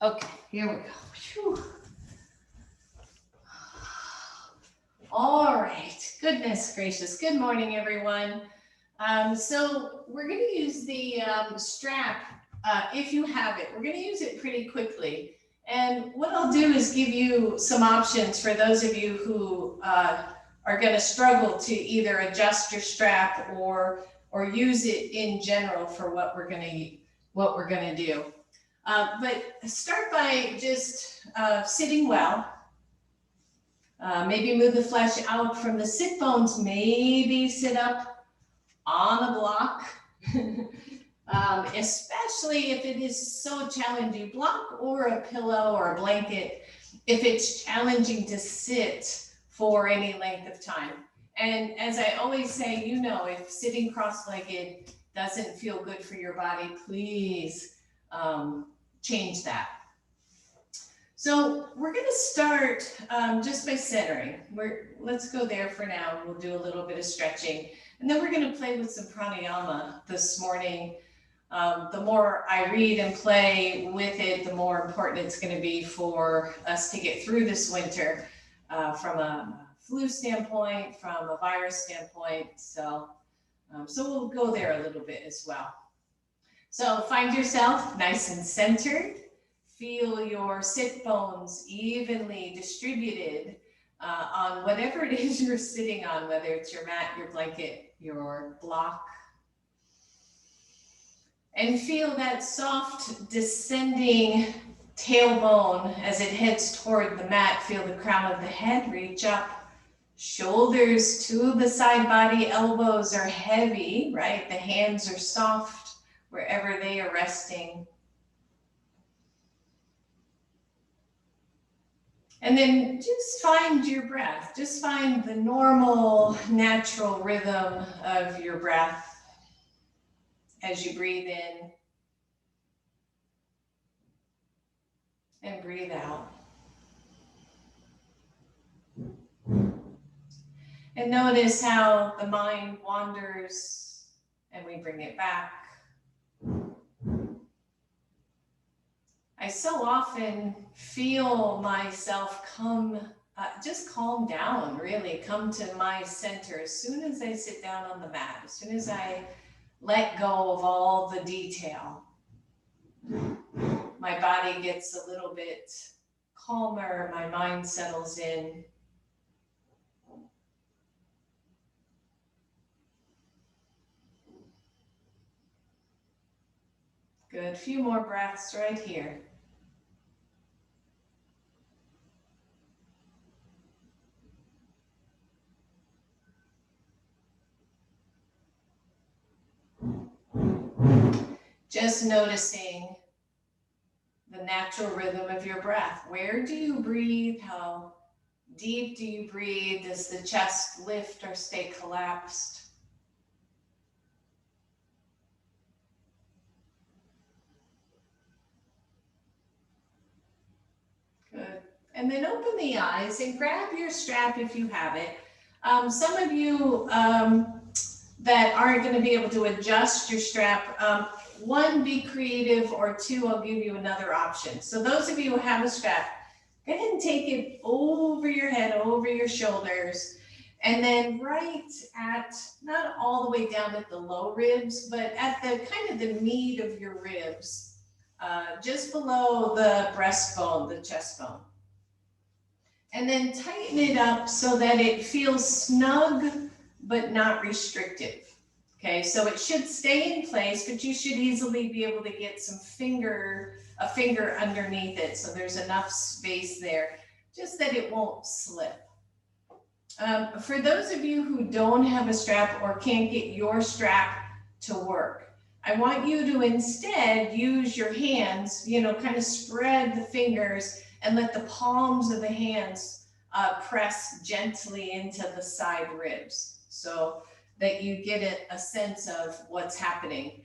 Okay, here we go. Whew. All right, goodness gracious. Good morning, everyone. So we're going to use the strap, if you have it. We're going to use it pretty quickly. And what I'll do is give you some options for those of you who are going to struggle to either adjust your strap or use it in general for what we're going to do. But start by just sitting well. Maybe move the flesh out from the sit bones. Maybe sit up on a block, especially if it is so challenging. Block or a pillow or a blanket if it's challenging to sit for any length of time. And as I always say, you know, if sitting cross-legged doesn't feel good for your body, please change that. So we're going to start just by centering. Let's go there for now. We'll do a little bit of stretching. And then we're going to play with some pranayama this morning. The more I read and play with it, the more important it's going to be for us to get through this winter from a flu standpoint, from a virus standpoint. So we'll go there a little bit as well. So find yourself nice and centered. Feel your sit bones evenly distributed on whatever it is you're sitting on, whether it's your mat, your blanket, your block. And feel that soft descending tailbone as it heads toward the mat. Feel the crown of the head reach up, shoulders to the side body, elbows are heavy, right? The hands are soft wherever they are resting. And then just find your breath. Just find the normal, natural rhythm of your breath as you breathe in and breathe out. And notice how the mind wanders and we bring it back. I so often feel myself just calm down, really, come to my center as soon as I sit down on the mat, as soon as I let go of all the detail. My body gets a little bit calmer, my mind settles in. Good, a few more breaths right here. Just noticing the natural rhythm of your breath. Where do you breathe? How deep do you breathe? Does the chest lift or stay collapsed? Good. And then open the eyes and grab your strap if you have it. Some of you that aren't going to be able to adjust your strap, one, be creative, or two, I'll give you another option. So those of you who have a strap, go ahead and take it over your head, over your shoulders, and then right at, not all the way down at the low ribs, but at the kind of the meat of your ribs, just below the breastbone, the chest bone. And then tighten it up so that it feels snug, but not restrictive. Okay, so it should stay in place, but you should easily be able to get a finger underneath it. So there's enough space there, just that it won't slip. For those of you who don't have a strap or can't get your strap to work, I want you to instead use your hands, kind of spread the fingers and let the palms of the hands press gently into the side ribs so that you get a sense of what's happening.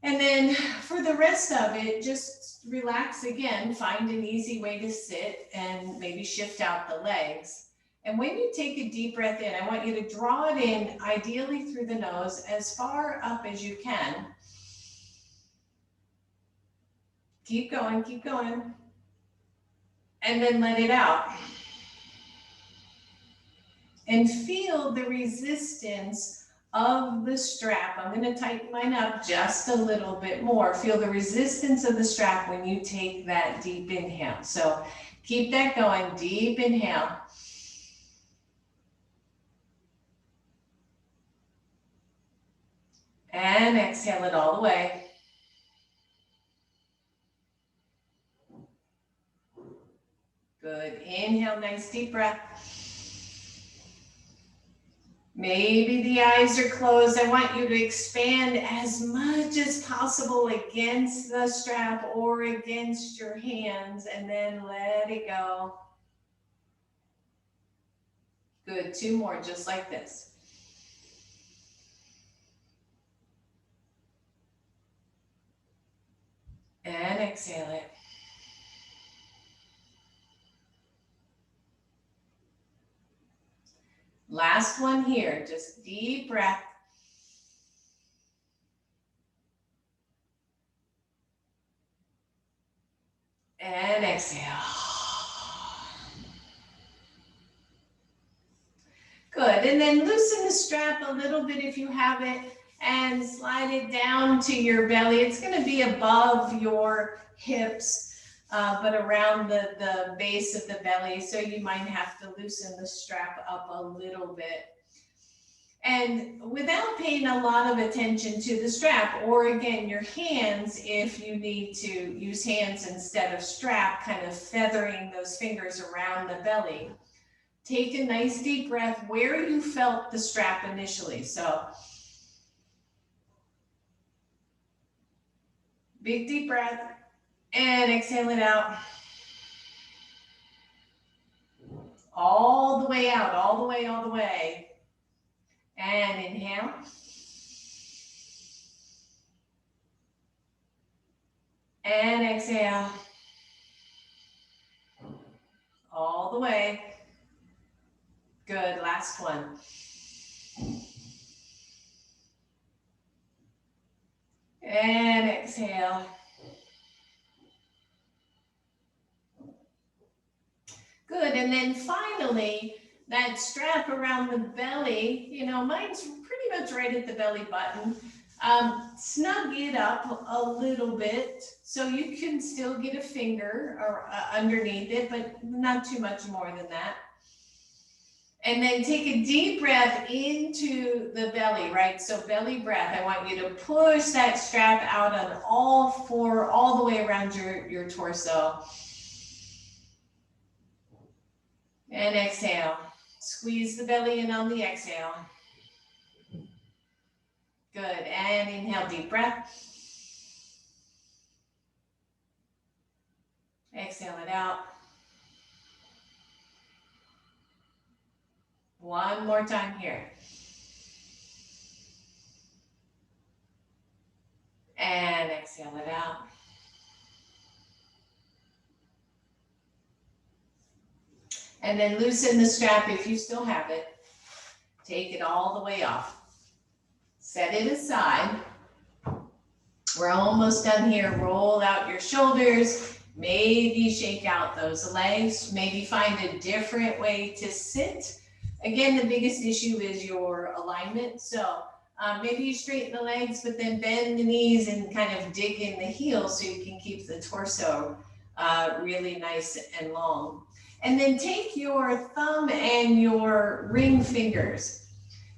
And then for the rest of it, just relax again, find an easy way to sit and maybe shift out the legs. And when you take a deep breath in, I want you to draw it in, ideally through the nose, as far up as you can. Keep going, keep going. And then let it out. And feel the resistance of the strap. I'm going to tighten mine up just a little bit more. Feel the resistance of the strap when you take that deep inhale. So keep that going, deep inhale. And exhale it all the way. Good, inhale, nice deep breath. Maybe the eyes are closed. I want you to expand as much as possible against the strap or against your hands, and then let it go. Good, 2 more, just like this. And exhale it. Last one here, just deep breath. And exhale. Good, and then loosen the strap a little bit if you have it and slide it down to your belly. It's gonna be above your hips, but around the base of the belly, so you might have to loosen the strap up a little bit. And without paying a lot of attention to the strap, or again, your hands, if you need to use hands instead of strap, kind of feathering those fingers around the belly. Take a nice deep breath where you felt the strap initially. So big deep breath and exhale it out. All the way out, all the way, all the way. And inhale. And exhale. All the way. Good, last one. And exhale. Good, and then finally, that strap around the belly, you know, mine's pretty much right at the belly button. Snug it up a little bit so you can still get a finger or underneath it, but not too much more than that. And then take a deep breath into the belly, right? So belly breath, I want you to push that strap out on all 4, all the way around your torso. And exhale. Squeeze the belly in on the exhale. Good, and inhale, deep breath. Exhale it out. One more time here. And exhale it out. And then loosen the strap if you still have it. Take it all the way off. Set it aside. We're almost done here. Roll out your shoulders. Maybe shake out those legs. Maybe find a different way to sit. Again, the biggest issue is your alignment. So maybe you straighten the legs, but then bend the knees and kind of dig in the heels so you can keep the torso really nice and long. And then take your thumb and your ring fingers.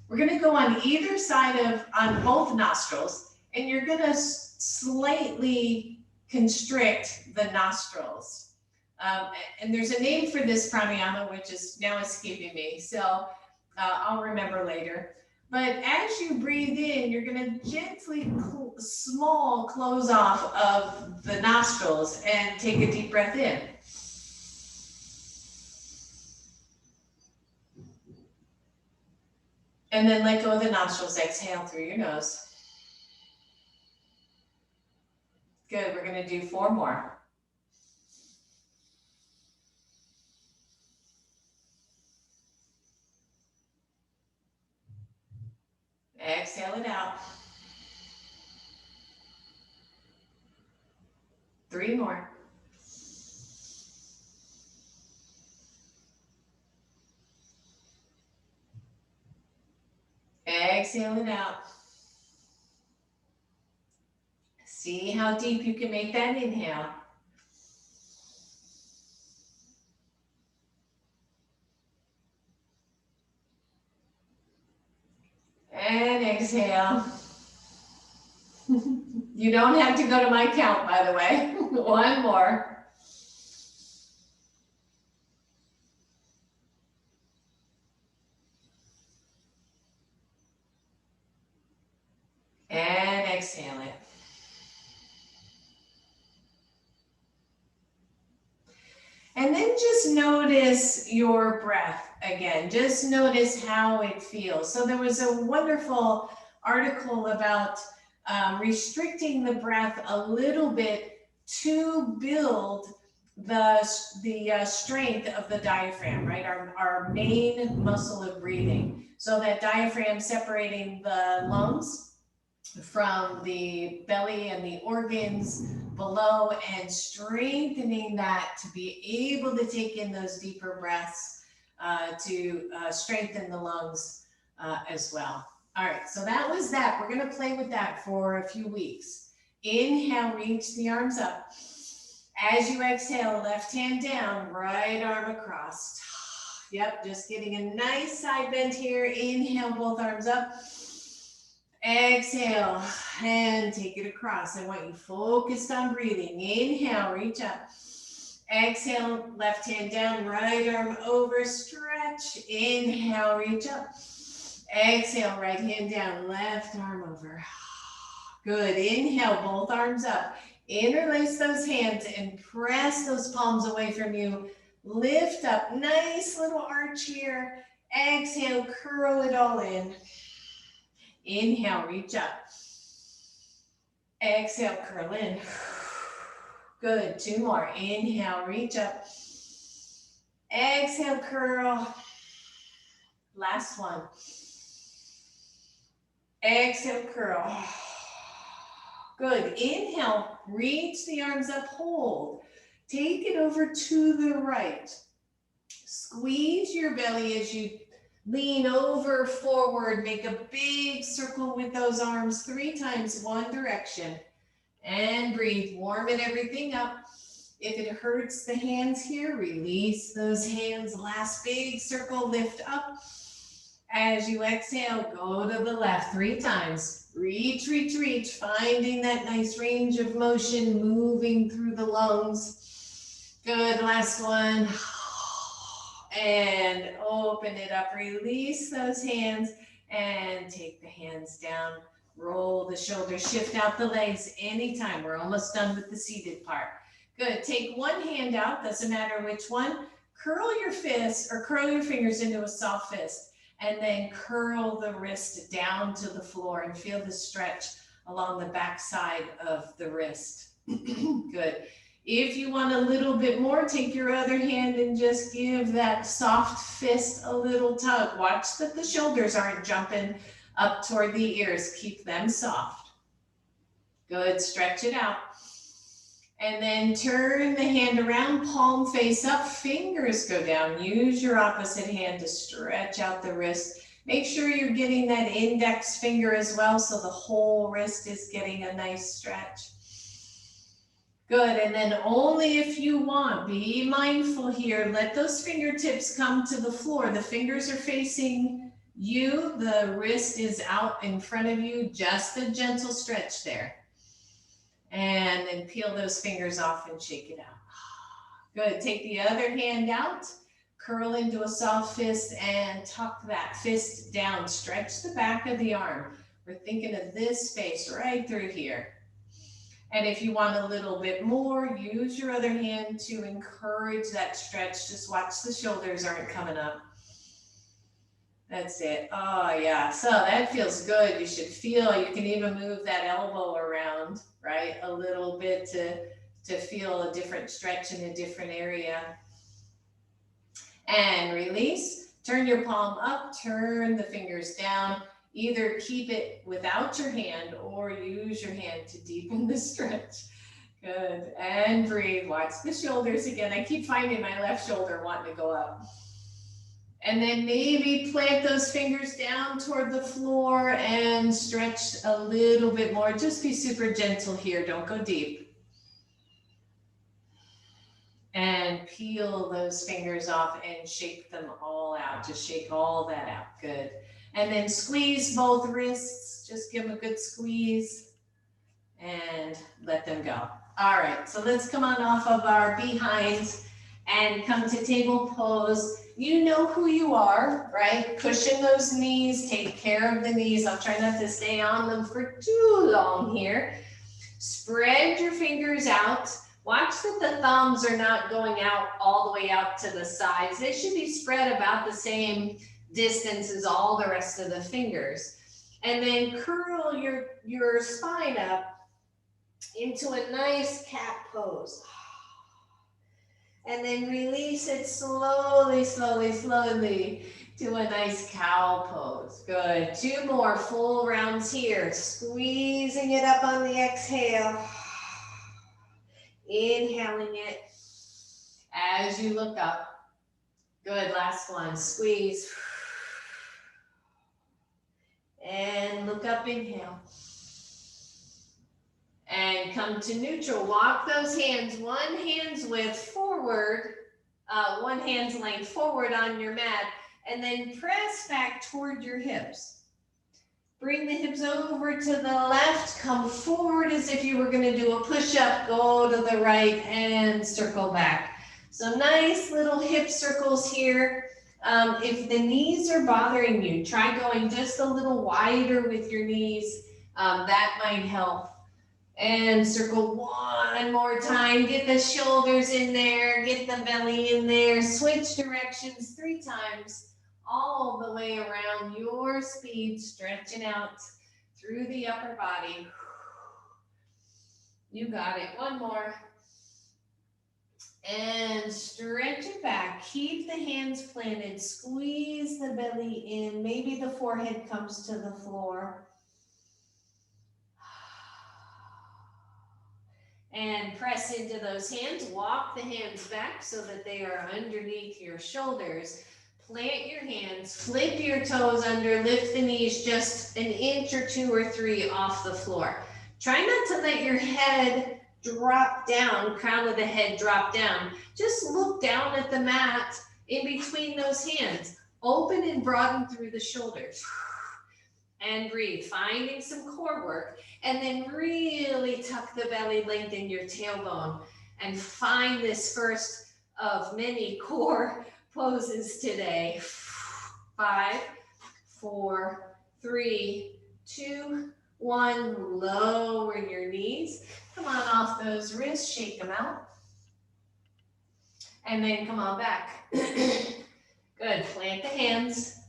We're gonna go on either side on both nostrils, and you're gonna slightly constrict the nostrils. And there's a name for this pranayama, which is now escaping me, so I'll remember later. But as you breathe in, you're gonna gently close off of the nostrils and take a deep breath in. And then let go of the nostrils, exhale through your nose. Good, we're gonna do 4 more. Exhale it out. 3 more. Exhale it out. See how deep you can make that inhale. And exhale. You don't have to go to my count, by the way. 1 more. And exhale it. And then just notice your breath again. Just notice how it feels. So there was a wonderful article about restricting the breath a little bit to build the strength of the diaphragm, right? Our main muscle of breathing. So that diaphragm separating the lungs from the belly and the organs below, and strengthening that to be able to take in those deeper breaths to strengthen the lungs as well. All right, so that was that. We're going to play with that for a few weeks. Inhale, reach the arms up. As you exhale, left hand down, right arm across. Yep, just getting a nice side bend here. Inhale, both arms up. Exhale and take it across. I want you focused on breathing. Inhale, reach up. Exhale, left hand down, right arm over, stretch. Inhale, reach up. Exhale, right hand down, left arm over. Good. Inhale, both arms up. Interlace those hands and press those palms away from you. Lift up, nice little arch here. Exhale, curl it all in. Inhale, reach up. Exhale, curl in. Good, 2 more. Inhale, reach up. Exhale, curl. Last one. Exhale, curl. Good. Inhale, reach the arms up, hold. Take it over to the right. Squeeze your belly as you lean over, forward. Make a big circle with those arms 3 times, one direction. And breathe, warming everything up. If it hurts the hands here, release those hands. Last big circle, lift up. As you exhale, go to the left 3 times. Reach, reach, reach, finding that nice range of motion, moving through the lungs. Good, last one. And open it up, release those hands, and take the hands down. Roll the shoulders, shift out the legs anytime. We're almost done with the seated part. Good, take one hand out, doesn't matter which one. Curl your fists or curl your fingers into a soft fist, and then curl the wrist down to the floor and feel the stretch along the back side of the wrist. Good. If you want a little bit more, take your other hand and just give that soft fist a little tug. Watch that the shoulders aren't jumping up toward the ears. Keep them soft. Good, stretch it out. And then turn the hand around, palm face up, fingers go down. Use your opposite hand to stretch out the wrist. Make sure you're getting that index finger as well, so the whole wrist is getting a nice stretch. Good, and then only if you want, be mindful here. Let those fingertips come to the floor. The fingers are facing you. The wrist is out in front of you. Just a gentle stretch there. And then peel those fingers off and shake it out. Good, take the other hand out. Curl into a soft fist and tuck that fist down. Stretch the back of the arm. We're thinking of this space right through here. And if you want a little bit more, use your other hand to encourage that stretch. Just watch the shoulders aren't coming up. That's it. Oh yeah, so that feels good. You should feel, you can even move that elbow around, right? A little bit to feel a different stretch in a different area. And release. Turn your palm up, turn the fingers down. Either keep it without your hand or use your hand to deepen the stretch. Good. And breathe. Watch the shoulders again. I keep finding my left shoulder wanting to go up. And then maybe plant those fingers down toward the floor and stretch a little bit more. Just be super gentle here. Don't go deep. And peel those fingers off and shake them all out. Just shake all that out. Good. And then squeeze both wrists. Just give them a good squeeze and let them go. All right, so let's come on off of our behinds and come to table pose. You know who you are, right? Cushion those knees, take care of the knees. I'll try not to stay on them for too long here. Spread your fingers out. Watch that the thumbs are not going out all the way out to the sides. They should be spread about the same distance as all the rest of the fingers. And then curl your spine up into a nice cat pose. And then release it slowly, slowly, slowly to a nice cow pose. Good. 2 more full rounds here. Squeezing it up on the exhale. Inhaling it as you look up. Good. Last one. Squeeze. And look up, inhale. And come to neutral. Walk those hands, one hand's width forward, one hand's length forward on your mat, and then press back toward your hips. Bring the hips over to the left, come forward as if you were gonna do a push-up, go to the right and circle back. So nice little hip circles here. If the knees are bothering you, try going just a little wider with your knees. That might help. And circle one more time. Get the shoulders in there, get the belly in there. Switch directions 3 times, all the way around your speed, stretching out through the upper body. You got it. One more. And stretch it back. Keep the hands planted. Squeeze the belly in. Maybe the forehead comes to the floor. And press into those hands. Walk the hands back so that they are underneath your shoulders. Plant your hands, flip your toes under, lift the knees just an inch or 2 or 3 off the floor. Try not to let your head drop down, crown of the head drop down. Just look down at the mat in between those hands. Open and broaden through the shoulders. And breathe, finding some core work, and then really tuck the belly, lengthen your tailbone, and find this first of many core poses today. 5, 4, 3, 2, 1. Lower your knees. Come on off those wrists, shake them out. And then come on back. Good, plant the hands.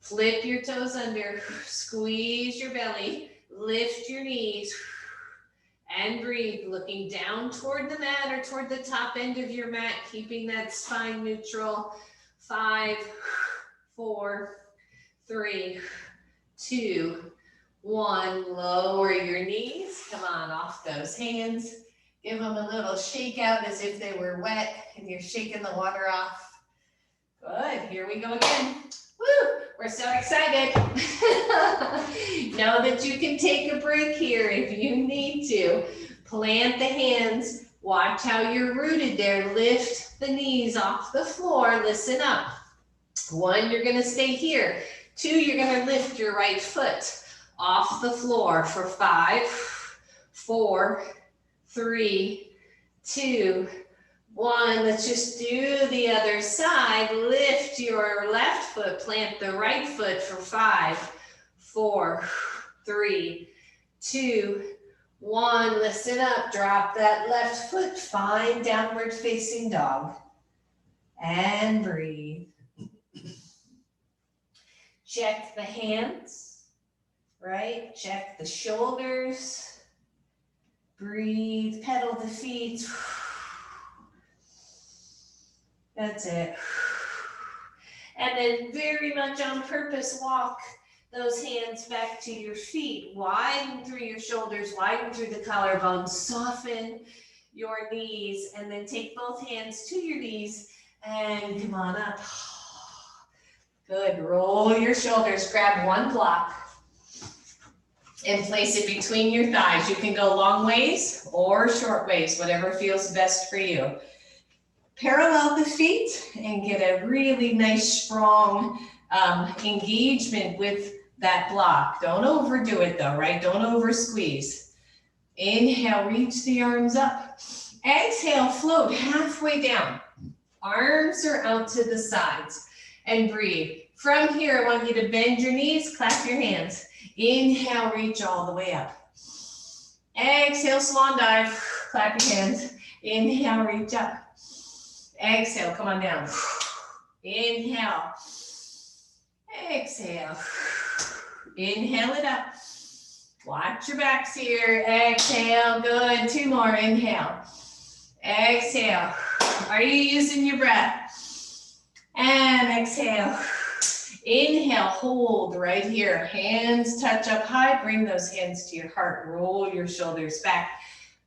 Flip your toes under, squeeze your belly, lift your knees, and breathe, looking down toward the mat or toward the top end of your mat, keeping that spine neutral. 5, 4, 3, 2, 1. Lower your knees. Come on, off those hands. Give them a little shake out as if they were wet and you're shaking the water off. Good, here we go again. Woo, we're so excited. Know that you can take a break here if you need to. Plant the hands. Watch how you're rooted there. Lift the knees off the floor. Listen up. 1, you're going to stay here. 2, you're going to lift your right foot off the floor for 5, 4, 3, 2, 1. Let's just do the other side. Lift your left foot, plant the right foot for 5, 4, 3, 2, 1. Listen up, drop that left foot, find downward facing dog. And breathe. Check the hands, right? Check the shoulders. Breathe, pedal the feet. That's it. And then very much on purpose, walk those hands back to your feet. Widen through your shoulders, widen through the collarbones. Soften your knees, and then take both hands to your knees and come on up. Good, roll your shoulders, grab one block and place it between your thighs. You can go long ways or short ways, whatever feels best for you. Parallel the feet and get a really nice, strong engagement with that block. Don't overdo it though, right? Don't over squeeze. Inhale, reach the arms up. Exhale, float halfway down. Arms are out to the sides and breathe. From here, I want you to bend your knees, clap your hands. Inhale, reach all the way up. Exhale, swan dive, clap your hands. Inhale, reach up. Exhale, come on down. Inhale. Exhale. Inhale it up. Watch your backs here. Exhale, good. Two more, inhale. Exhale. Are you using your breath? And exhale. Inhale, hold right here. Hands touch up high. Bring those hands to your heart. Roll your shoulders back.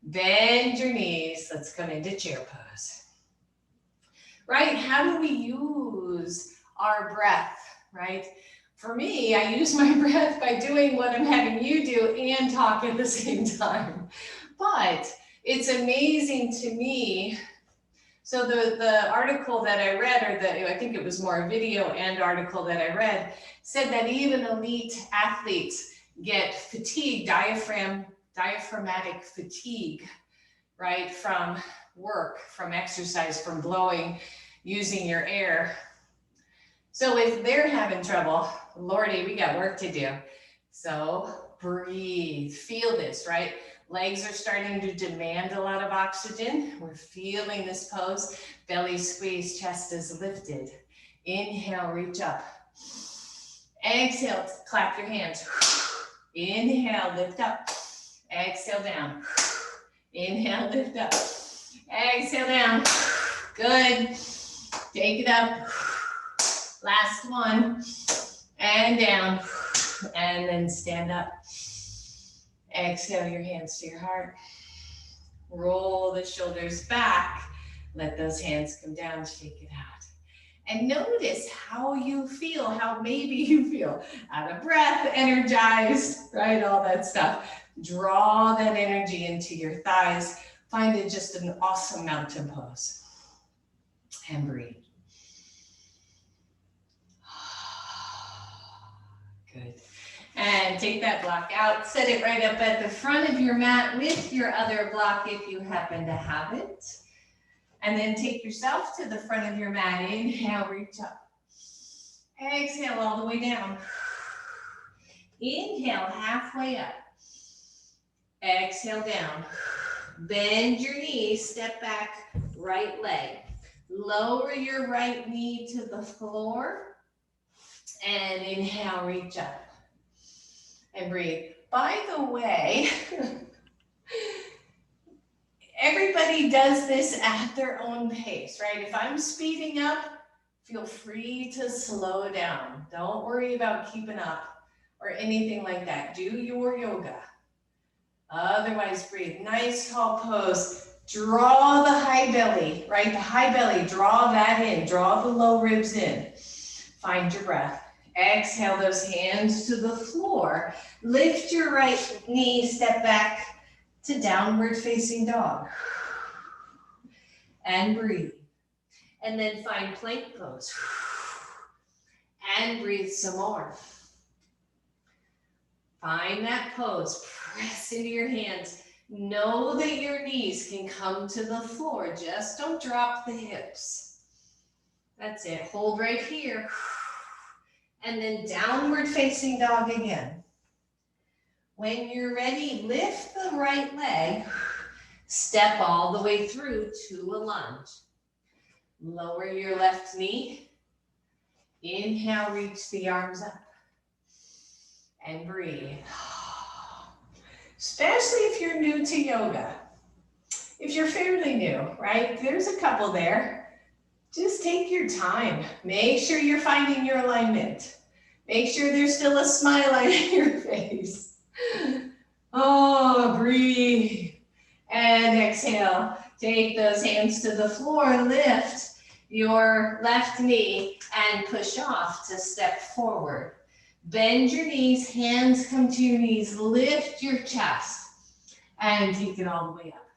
Bend your knees. Let's come into chair pose. Right, how do we use our breath, right? For me, I use my breath by doing what I'm having you do and talk at the same time. But it's amazing to me. So the article that I read, or I think it was more a video and article that I read, said that even elite athletes get fatigue, diaphragmatic fatigue, right? From work, from exercise, from blowing, using your air. So if they're having trouble, Lordy, we got work to do. So breathe, feel this, right? Legs are starting to demand a lot of oxygen. We're feeling this pose. Belly squeeze, chest is lifted. Inhale, reach up. Exhale, clap your hands. Inhale, lift up. Exhale, down. Inhale, lift up. Exhale, down. Good. Take it up. Last one. And down. And then stand up. Exhale your hands to your heart. Roll the shoulders back. Let those hands come down, shake it out. And notice how you feel, how maybe you feel out of breath, energized, right? All that stuff. Draw that energy into your thighs. Find it just an awesome mountain pose. And breathe. Good. And take that block out, set it right up at the front of your mat with your other block if you happen to have it. And then take yourself to the front of your mat. Inhale, reach up. Exhale all the way down. Inhale, halfway up. Exhale down. Bend your knees, step back, right leg. Lower your right knee to the floor. And inhale, reach up. And breathe. By the way, everybody does this at their own pace, right? If I'm speeding up, feel free to slow down. Don't worry about keeping up or anything like that. Do your yoga. Otherwise, breathe. Nice tall pose. Draw the high belly, right? The high belly, draw that in. Draw the low ribs in. Find your breath. Exhale those hands to the floor. Lift your right knee, step back to downward facing dog. And breathe. And then find plank pose. And breathe some more. Find that pose. Press into your hands. Know that your knees can come to the floor. Just don't drop the hips. That's it. Hold right here. And then downward facing dog again. When you're ready, lift the right leg, step all the way through to a lunge. Lower your left knee. Inhale, reach the arms up. And breathe. Especially if you're new to yoga. If you're fairly new, right? There's a couple there. Just take your time. Make sure you're finding your alignment. Make sure there's still a smile on your face. Oh, breathe. And exhale, take those hands to the floor, lift your left knee and push off to step forward. Bend your knees, hands come to your knees, lift your chest and take it all the way up.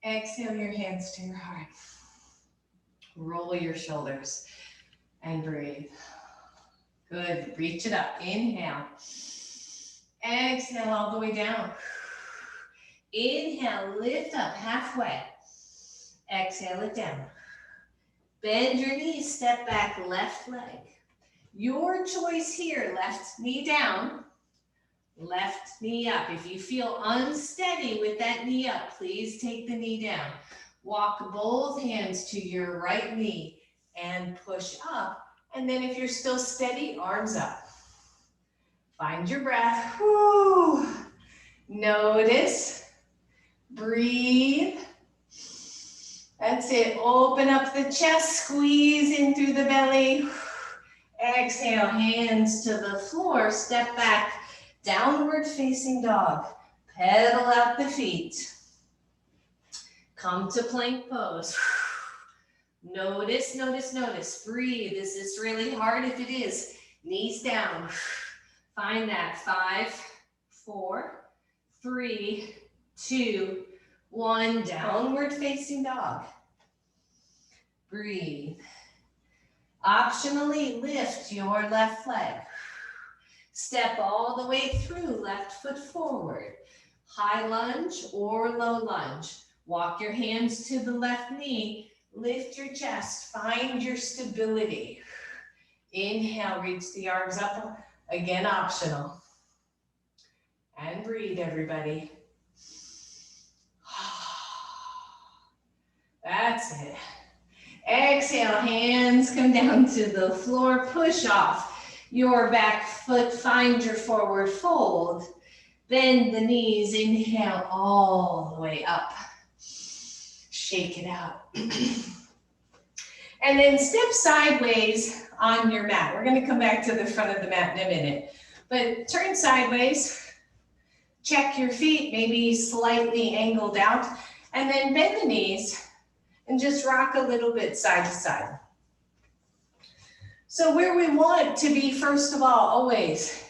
Exhale your hands to your heart. Roll your shoulders and breathe. Good, reach it up, inhale. Exhale all the way down. Inhale, lift up halfway. Exhale it down. Bend your knees, step back, left leg. Your choice here, left knee down, left knee up. If you feel unsteady with that knee up, please take the knee down. Walk both hands to your right knee and push up. And then if you're still steady, arms up. Find your breath. Whew. Notice. Breathe. That's it. Open up the chest, squeeze in through the belly. Exhale, hands to the floor, step back, downward facing dog. Pedal out the feet. Come to plank pose. Notice, notice, notice. Breathe. Is this really hard? If it is, knees down. Find that. 5, 4, 3, 2, 1. Downward facing dog. Breathe. Optionally lift your left leg. Step all the way through, left foot forward. High lunge or low lunge. Walk your hands to the left knee. Lift your chest. Find your stability. Inhale, reach the arms up. Again, optional. And breathe, everybody. That's it. Exhale, hands come down to the floor, push off your back foot, find your forward fold. Bend the knees, inhale all the way up. Shake it out. And then step sideways on your mat. We're gonna come back to the front of the mat in a minute. But turn sideways, check your feet, maybe slightly angled out, and then bend the knees. And just rock a little bit side to side. So where we want to be, first of all, always,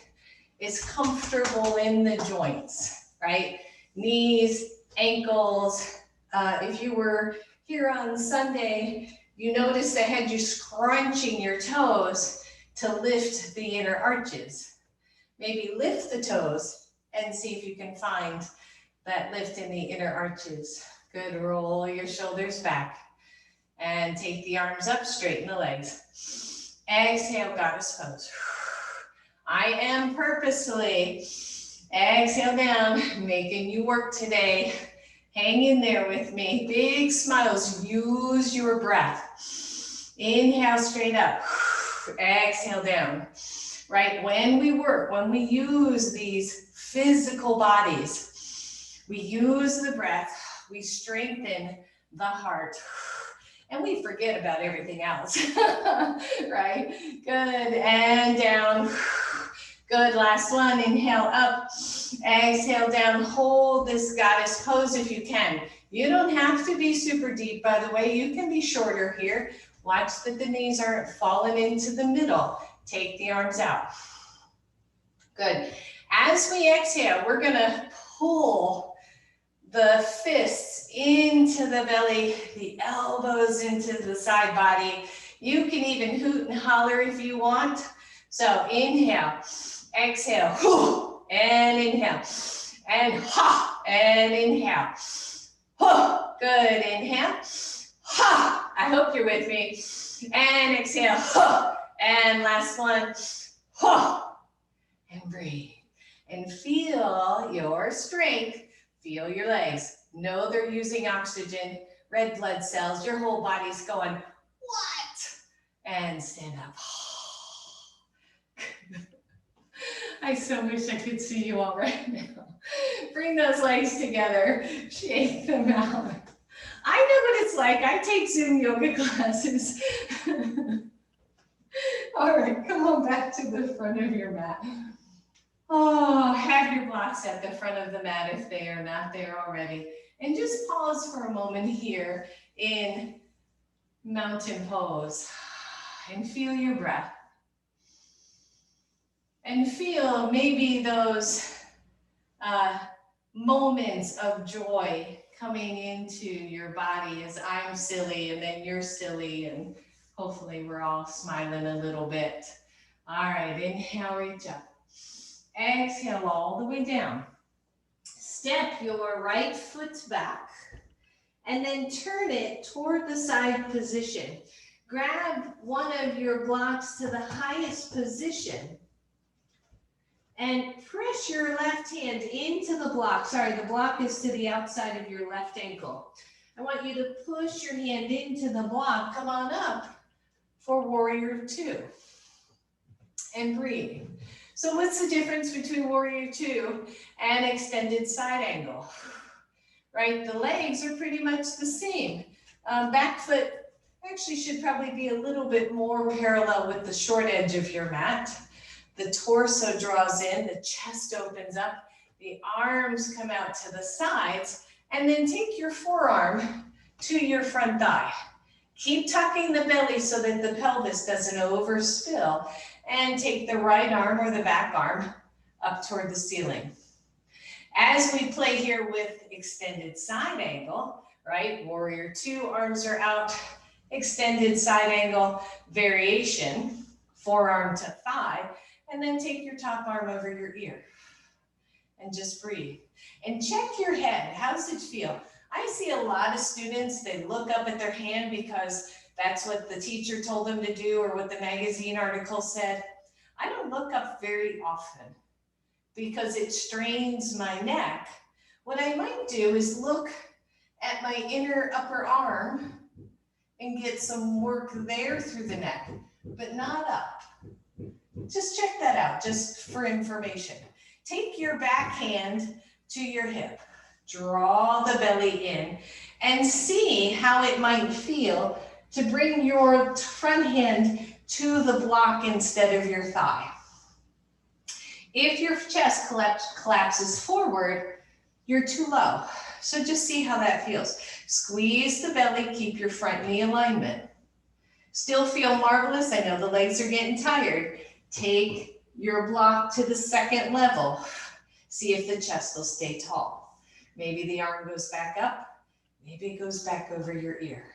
is comfortable in the joints, right? Knees, ankles. If you were here on Sunday, you noticed I had you scrunching your toes to lift the inner arches. Maybe lift the toes and see if you can find that lift in the inner arches. Good, roll your shoulders back and take the arms up, straighten the legs. Exhale, goddess pose. I am purposely, exhale down, making you work today. Hang in there with me, big smiles, use your breath. Inhale, straight up, exhale down. Right, when we work, when we use these physical bodies, we use the breath, we strengthen the heart, and we forget about everything else, right? Good, and down. Good, last one, inhale up, exhale down, hold this goddess pose if you can. You don't have to be super deep, by the way, you can be shorter here. Watch that the knees aren't falling into the middle. Take the arms out. Good. As we exhale, we're gonna pull the fists into the belly, the elbows into the side body. You can even hoot and holler if you want. So inhale, exhale, and inhale, and ha, and inhale. Good, inhale, ha, I hope you're with me. And exhale, and last one, and breathe. And feel your strength. Feel your legs. Know they're using oxygen, red blood cells. Your whole body's going, what? And stand up. I so wish I could see you all right now. Bring those legs together. Shake them out. I know what it's like. I take Zoom yoga classes. All right, come on back to the front of your mat. Oh, have your blocks at the front of the mat if they are not there already. And just pause for a moment here in mountain pose and feel your breath. And feel maybe those moments of joy coming into your body as I'm silly and then you're silly, and hopefully we're all smiling a little bit. All right, inhale, reach up. Exhale all the way down. Step your right foot back and then turn it toward the side position. Grab one of your blocks to the highest position and press your left hand into the block. Sorry, the block is to the outside of your left ankle. I want you to push your hand into the block. Come on up for warrior two. And breathe. So what's the difference between warrior two and extended side angle? Right, the legs are pretty much the same. Back foot actually should probably be a little bit more parallel with the short edge of your mat. The torso draws in, the chest opens up, the arms come out to the sides, and then take your forearm to your front thigh. Keep tucking the belly so that the pelvis doesn't overspill, and take the right arm or the back arm up toward the ceiling. As we play here with extended side angle, right? Warrior two, arms are out, extended side angle, variation, forearm to thigh, and then take your top arm over your ear and just breathe. And check your head. How does it feel? I see a lot of students, they look up at their hand because that's what the teacher told them to do or what the magazine article said. I don't look up very often because it strains my neck. What I might do is look at my inner upper arm and get some work there through the neck, but not up. Just check that out, just for information. Take your back hand to your hip. Draw the belly in and see how it might feel to bring your front hand to the block instead of your thigh. If your chest collapses forward, you're too low. So just see how that feels. Squeeze the belly, keep your front knee alignment. Still feel marvelous. I know the legs are getting tired. Take your block to the second level. See if the chest will stay tall. Maybe the arm goes back up. Maybe it goes back over your ear.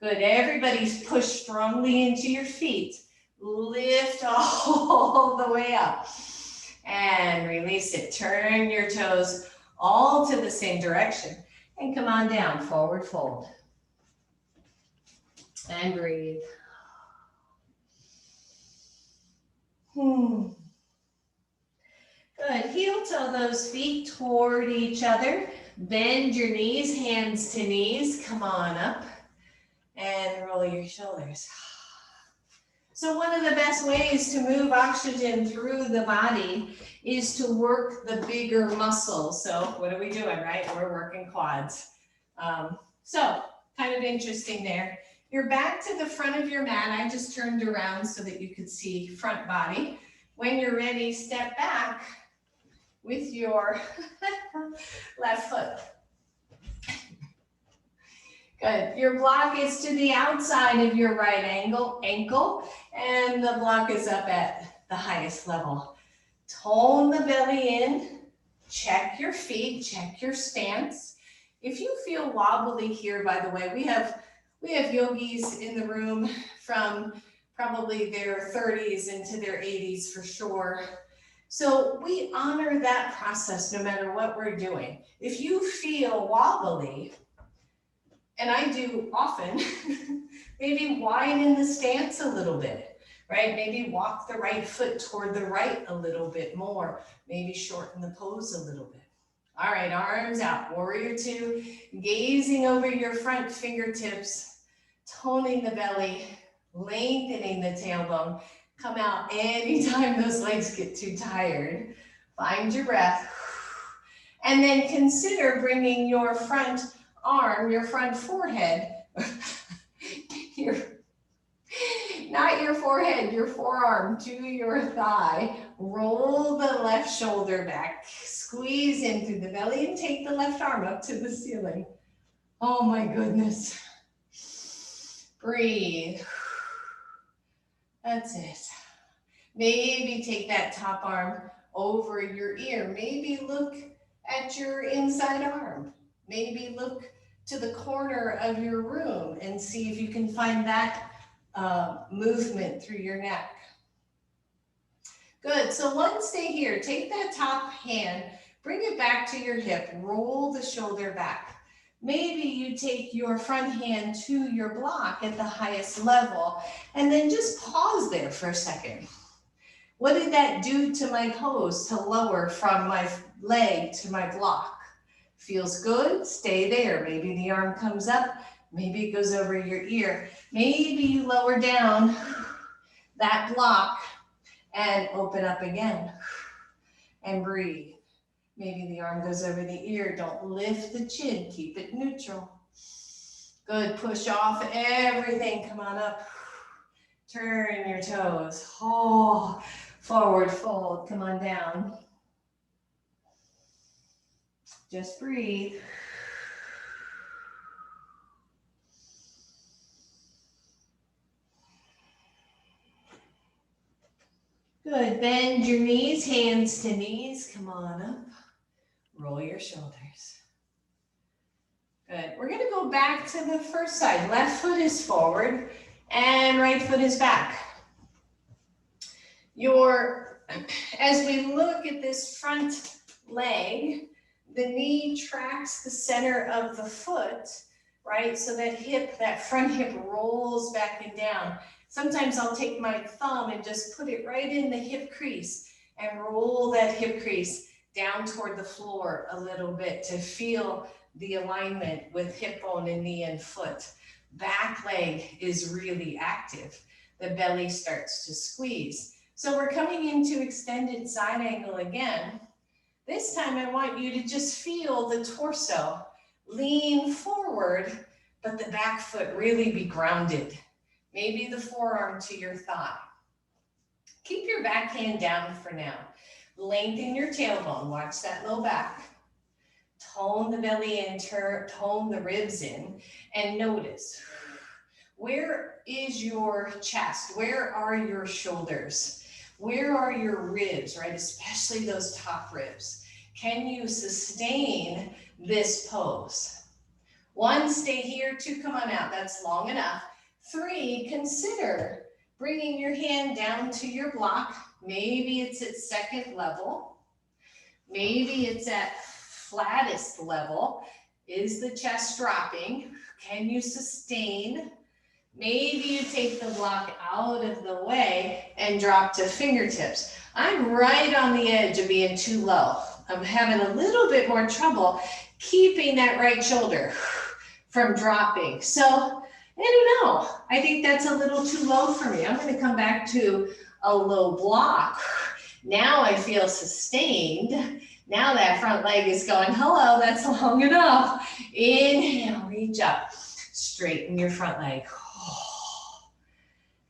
Good, everybody push strongly into your feet. Lift all the way up. And release it. Turn your toes all to the same direction. And come on down, forward fold. And breathe. Good, heel toe those feet toward each other. Bend your knees, hands to knees. Come on up and roll your shoulders. So one of the best ways to move oxygen through the body is to work the bigger muscles. So what are we doing, right? We're working quads. So kind of interesting there. You're back to the front of your mat. I just turned around so that you could see front body. When you're ready, step back with your left foot. Good. Your block is to the outside of your right ankle, and the block is up at the highest level. Tone the belly in, check your feet, check your stance. If you feel wobbly here, by the way, we have yogis in the room from probably their 30s into their 80s for sure. So we honor that process no matter what we're doing. If you feel wobbly, and I do often, maybe widen the stance a little bit, right? Maybe walk the right foot toward the right a little bit more. Maybe shorten the pose a little bit. All right, arms out, warrior two, gazing over your front fingertips, toning the belly, lengthening the tailbone. Come out anytime those legs get too tired. Find your breath. And then consider bringing your front arm, your front forehead, not not your forehead, your forearm to your thigh. Roll the left shoulder back. Squeeze in through the belly and take the left arm up to the ceiling. Oh my goodness. Breathe. That's it. Maybe take that top arm over your ear. Maybe look at your inside arm. Maybe look to the corner of your room and see if you can find that movement through your neck. Good, so one, stay here. Take that top hand, bring it back to your hip, roll the shoulder back. Maybe you take your front hand to your block at the highest level and then just pause there for a second. What did that do to my pose to lower from my leg to my block? Feels good? Stay there. Maybe the arm comes up. Maybe it goes over your ear. Maybe you lower down that block and open up again and breathe. Maybe the arm goes over the ear. Don't lift the chin. Keep it neutral. Good. Push off everything. Come on up. Turn your toes. Oh, forward fold. Come on down. Just breathe. Good. Bend your knees, hands to knees. Come on up. Roll your shoulders. Good. We're going to go back to the first side. Left foot is forward and right foot is back. As we look at this front leg, the knee tracks the center of the foot, right? So that hip, that front hip rolls back and down. Sometimes I'll take my thumb and just put it right in the hip crease and roll that hip crease down toward the floor a little bit to feel the alignment with hip bone and knee and foot. Back leg is really active. The belly starts to squeeze. So we're coming into extended side angle again. This time I want you to just feel the torso lean forward, but the back foot really be grounded. Maybe the forearm to your thigh. Keep your back hand down for now. Lengthen your tailbone. Watch that low back. Tone the belly in, tone the ribs in, and notice, where is your chest? Where are your shoulders? Where are your ribs, right? Especially those top ribs. Can you sustain this pose? 1, stay here. 2, come on out. That's long enough. 3, consider bringing your hand down to your block. Maybe it's at second level. Maybe it's at flattest level. Is the chest dropping? Can you sustain? Maybe you take the block out of the way and drop to fingertips. I'm right on the edge of being too low. I'm having a little bit more trouble keeping that right shoulder from dropping. So I don't know. I think that's a little too low for me. I'm going to come back to a low block. Now I feel sustained. Now that front leg is going, hello, that's long enough. Inhale, reach up. Straighten your front leg.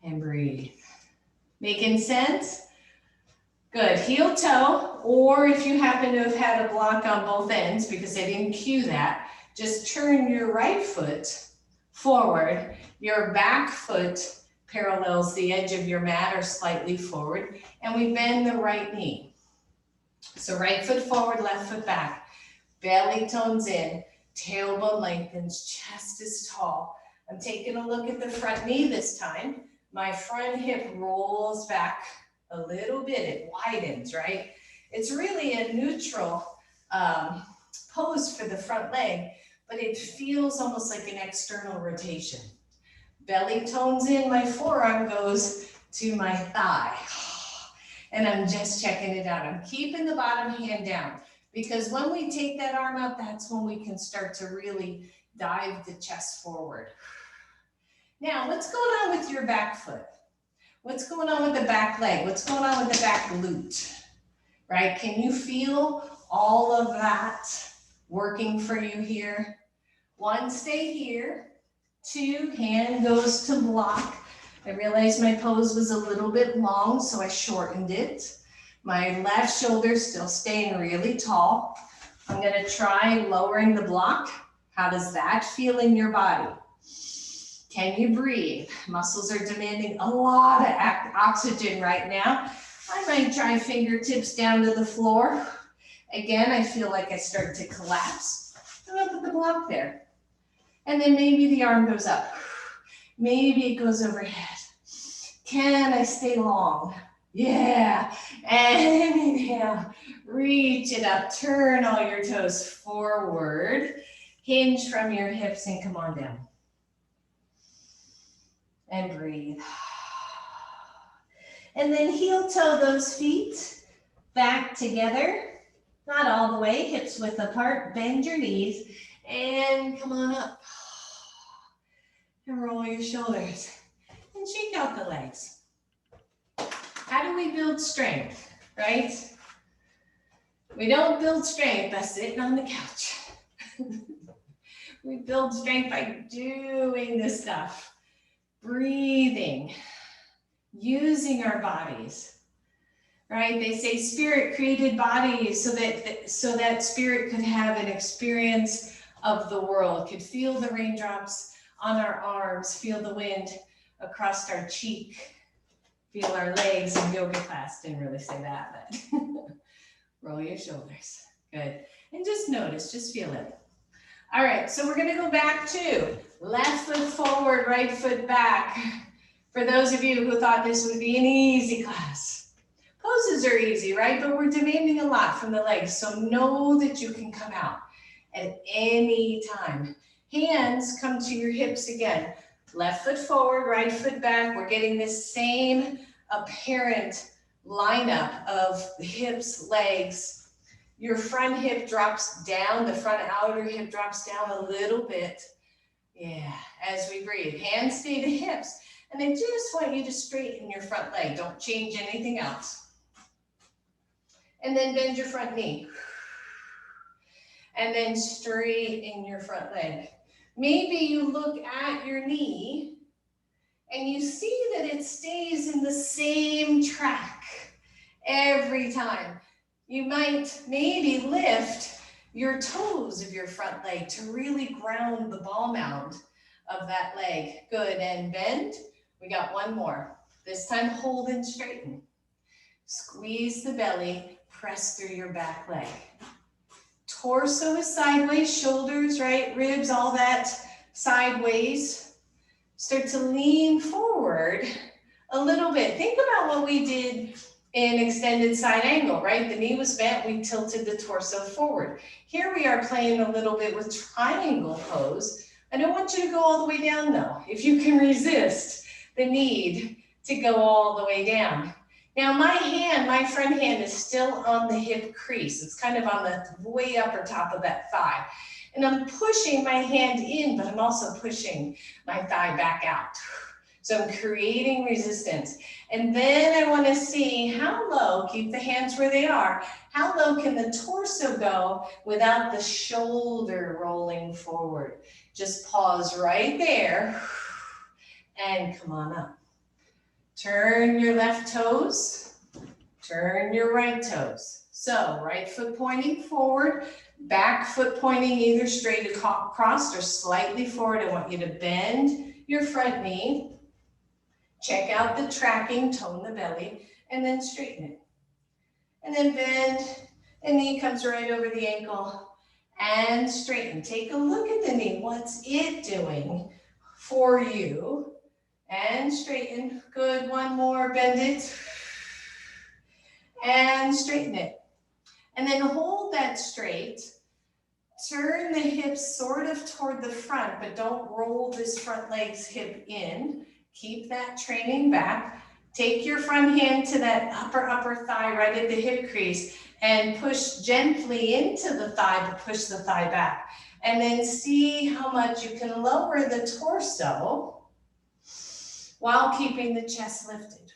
And breathe. Making sense? Good. Heel toe, or if you happen to have had a block on both ends, because I didn't cue that, just turn your right foot forward. Your back foot parallels the edge of your mat or slightly forward, and we bend the right knee. So right foot forward, left foot back. Belly tones in, tailbone lengthens, chest is tall. I'm taking a look at the front knee this time. My front hip rolls back a little bit, it widens, right? It's really a neutral pose for the front leg, but it feels almost like an external rotation. Belly tones in, my forearm goes to my thigh. And I'm just checking it out. I'm keeping the bottom hand down because when we take that arm up, that's when we can start to really dive the chest forward. Now, what's going on with your back foot? What's going on with the back leg? What's going on with the back glute? Right? Can you feel all of that working for you here? 1, stay here. 2, hand goes to block. I realized my pose was a little bit long, so I shortened it. My left shoulder's still staying really tall. I'm gonna try lowering the block. How does that feel in your body? Can you breathe? Muscles are demanding a lot of oxygen right now. I might try fingertips down to the floor. Again, I feel like I start to collapse. I'm gonna put the block there. And then maybe the arm goes up. Maybe it goes overhead. Can I stay long? Yeah. And inhale, reach it up, turn all your toes forward, hinge from your hips and come on down. And breathe. And then heel toe those feet back together, not all the way, hips width apart, bend your knees and come on up. And roll your shoulders and shake out the legs. How do we build strength, right? We don't build strength by sitting on the couch. We build strength by doing this stuff. Breathing, using our bodies, right? They say spirit created bodies so that spirit could have an experience of the world, could feel the raindrops on our arms, feel the wind across our cheek, feel our legs. In yoga class didn't really say that, but roll your shoulders. Good. And just notice, just feel it. All right, so we're gonna go back to left foot forward, right foot back. For those of you who thought this would be an easy class. Poses are easy, right? But we're demanding a lot from the legs. So know that you can come out at any time. Hands come to your hips again. Left foot forward, right foot back. We're getting this same apparent lineup of hips, legs. Your front hip drops down, the front outer hip drops down a little bit. Yeah, as we breathe. Hands stay to hips. And I just want you to straighten your front leg. Don't change anything else. And then bend your front knee. And then straighten your front leg. Maybe you look at your knee and you see that it stays in the same track every time. You might maybe lift your toes of your front leg to really ground the ball mound of that leg. Good, and bend. We got one more. This time hold and straighten. Squeeze the belly, press through your back leg. Torso is sideways, shoulders, right, ribs, all that sideways. Start to lean forward a little bit. Think about what we did in extended side angle, right? The knee was bent, we tilted the torso forward. Here we are playing a little bit with triangle pose. I don't want you to go all the way down though, if you can resist the need to go all the way down. Now my front hand is still on the hip crease. It's kind of on the way upper top of that thigh. And I'm pushing my hand in, but I'm also pushing my thigh back out. So I'm creating resistance. And then I want to see how low, keep the hands where they are, how low can the torso go without the shoulder rolling forward? Just pause right there and come on up. Turn your left toes, turn your right toes. So right foot pointing forward, back foot pointing either straight across or slightly forward. I want you to bend your front knee. Check out the tracking, tone the belly, and then straighten it. And then bend, and knee comes right over the ankle, and straighten. Take a look at the knee. What's it doing for you? And straighten. Good, one more, bend it. And straighten it. And then hold that straight. Turn the hips sort of toward the front, but don't roll this front leg's hip in. Keep that training back. Take your front hand to that upper thigh right at the hip crease and push gently into the thigh, but push the thigh back. And then see how much you can lower the torso while keeping the chest lifted.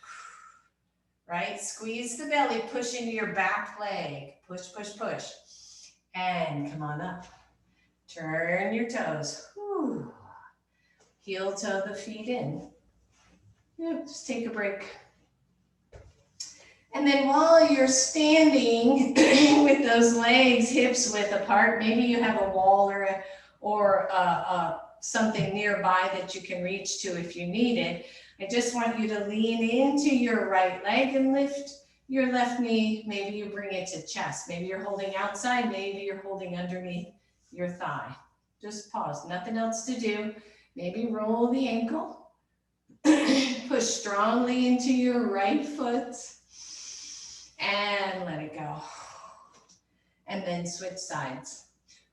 Right? Squeeze the belly, push into your back leg. Push, push, push. And come on up. Turn your toes. Whew. Heel toe the feet in. Yep, just take a break. And then while you're standing with those legs hips width apart, maybe you have a wall or something nearby that you can reach to if you need it. I just want you to lean into your right leg and lift your left knee. Maybe you bring it to chest. Maybe you're holding outside. Maybe you're holding underneath your thigh. Just pause. Nothing else to do. Maybe roll the ankle. Push strongly into your right foot. And let it go. And then switch sides.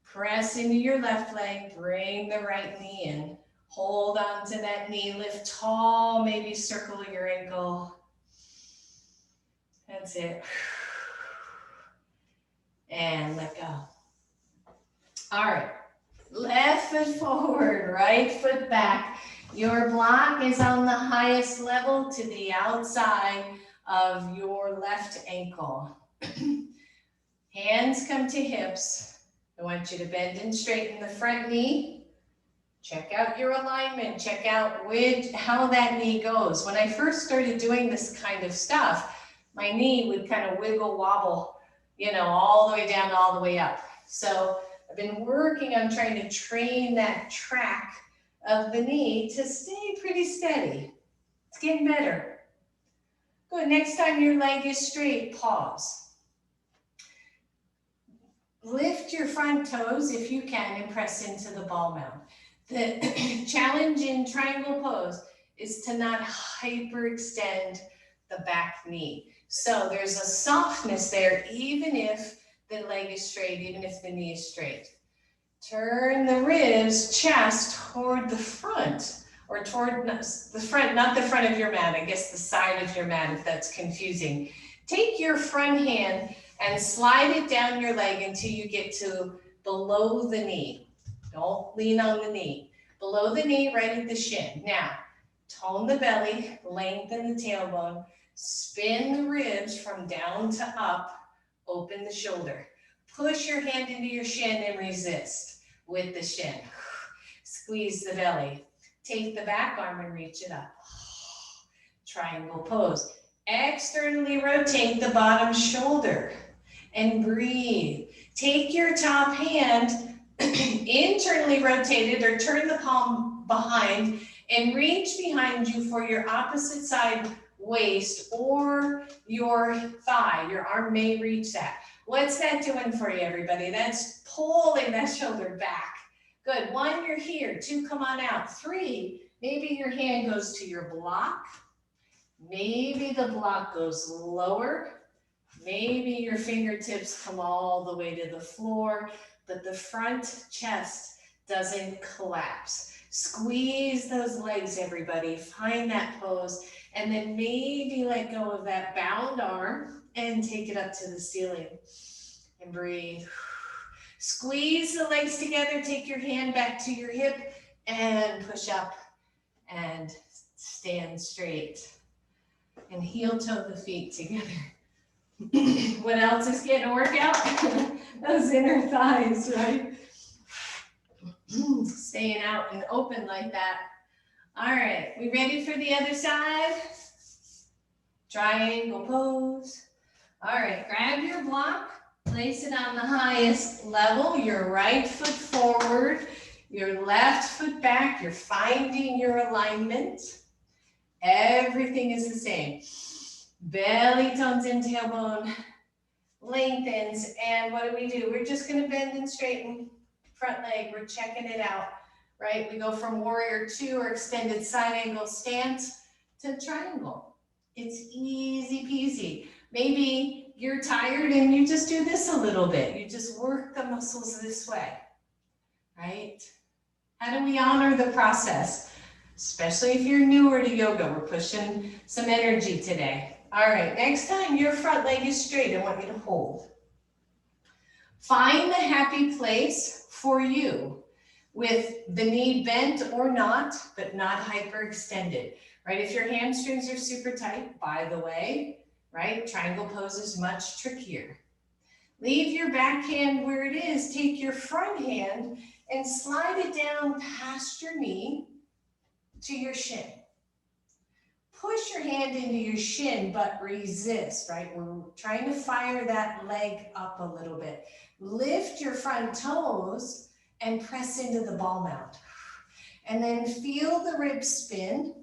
Press into your left leg, bring the right knee in. Hold on to that knee, lift tall, maybe circle your ankle. That's it. And let go. All right, left foot forward, right foot back. Your block is on the highest level to the outside of your left ankle. Hands come to hips. I want you to bend and straighten the front knee. Check out your alignment. Check out how that knee goes. When I first started doing this kind of stuff, my knee would kind of wiggle wobble, all the way down, all the way up. So I've been working on trying to train that track of the knee to stay pretty steady. It's getting better. Good. Next time your leg is straight, pause. Lift your front toes if you can and press into the ball mount. The challenge in triangle pose is to not hyperextend the back knee. So there's a softness there, even if the leg is straight, even if the knee is straight. Turn the ribs, chest toward the front, or toward the front, not the front of your mat, I guess the side of your mat if that's confusing. Take your front hand and slide it down your leg until you get to below the knee. Don't lean on the knee. Below the knee, right at the shin. Now, tone the belly, lengthen the tailbone, spin the ribs from down to up, open the shoulder. Push your hand into your shin and resist with the shin. Squeeze the belly. Take the back arm and reach it up. Triangle pose. Externally rotate the bottom shoulder and breathe. Take your top hand, internally rotate it or turn the palm behind and reach behind you for your opposite side waist or your thigh. Your arm may reach that. What's that doing for you, everybody? That's pulling that shoulder back. Good. 1, you're here. 2, come on out. 3, maybe your hand goes to your block. Maybe the block goes lower. Maybe your fingertips come all the way to the floor, but the front chest doesn't collapse. Squeeze those legs, everybody. Find that pose, and then maybe let go of that bound arm and take it up to the ceiling. And breathe. Squeeze the legs together. Take your hand back to your hip and push up and stand straight. And heel toe the feet together. What else is getting a workout? Those inner thighs, right? Staying out and open like that. All right, we ready for the other side? Triangle pose. All right, grab your block, place it on the highest level, your right foot forward, your left foot back, you're finding your alignment. Everything is the same. Belly tones in, tailbone lengthens, and what do? We're just gonna bend and straighten front leg. We're checking it out, right? We go from warrior 2 or extended side angle stance to triangle. It's easy peasy. Maybe you're tired and you just do this a little bit. You just work the muscles this way, right? How do we honor the process? Especially if you're newer to yoga, we're pushing some energy today. All right, next time your front leg is straight, I want you to hold. Find the happy place for you with the knee bent or not, but not hyperextended, right? If your hamstrings are super tight, by the way, right? Triangle pose is much trickier. Leave your back hand where it is. Take your front hand and slide it down past your knee to your shin. push your hand into your shin, but resist, right? We're trying to fire that leg up a little bit. Lift your front toes and press into the ball mount. And then feel the ribs spin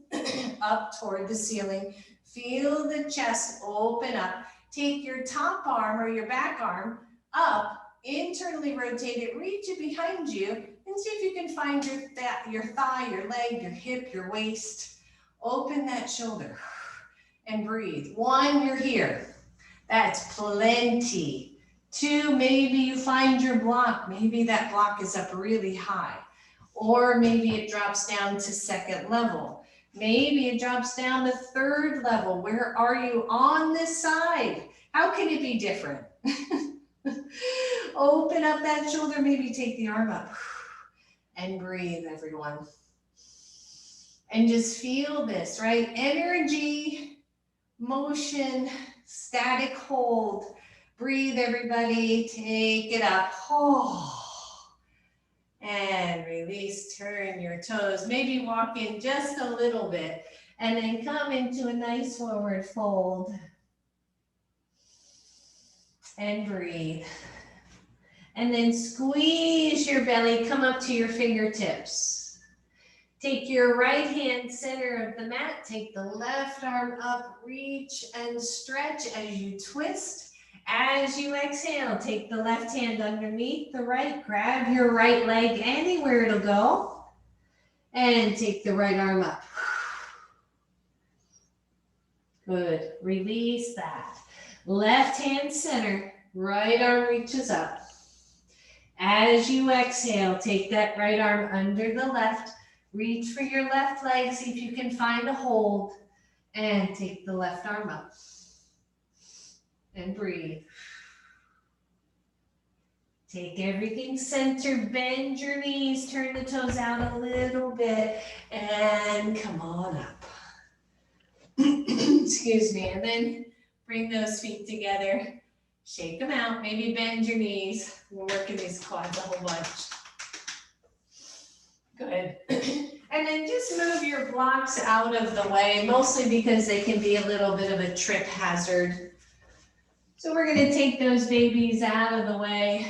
up toward the ceiling. Feel the chest open up. Take your top arm or your back arm up, internally rotate it, reach it behind you, and see if you can find your thigh, your leg, your hip, your waist. Open that shoulder and breathe. 1, you're here. That's plenty. 2, maybe you find your block. Maybe that block is up really high. Or maybe it drops down to 2nd level. Maybe it drops down to 3rd level. Where are you on this side? How can it be different? Open up that shoulder, maybe take the arm up and breathe, everyone. And just feel this, right? Energy, motion, static hold. Breathe, everybody. Take it up. Oh. And release, turn your toes. Maybe walk in just a little bit and then come into a nice forward fold. And breathe. And then squeeze your belly, come up to your fingertips. Take your right hand center of the mat, take the left arm up, reach and stretch as you twist. As you exhale, take the left hand underneath the right, grab your right leg anywhere it'll go, and take the right arm up. Good, release that. Left hand center, right arm reaches up. As you exhale, take that right arm under the left, reach for your left leg, see if you can find a hold, and take the left arm up. And breathe. Take everything centered, bend your knees, turn the toes out a little bit, and come on up. Excuse me, and then bring those feet together, shake them out, maybe bend your knees. We're working these quads a whole bunch. Good. And then just move your blocks out of the way, mostly because they can be a little bit of a trip hazard. So we're going to take those babies out of the way.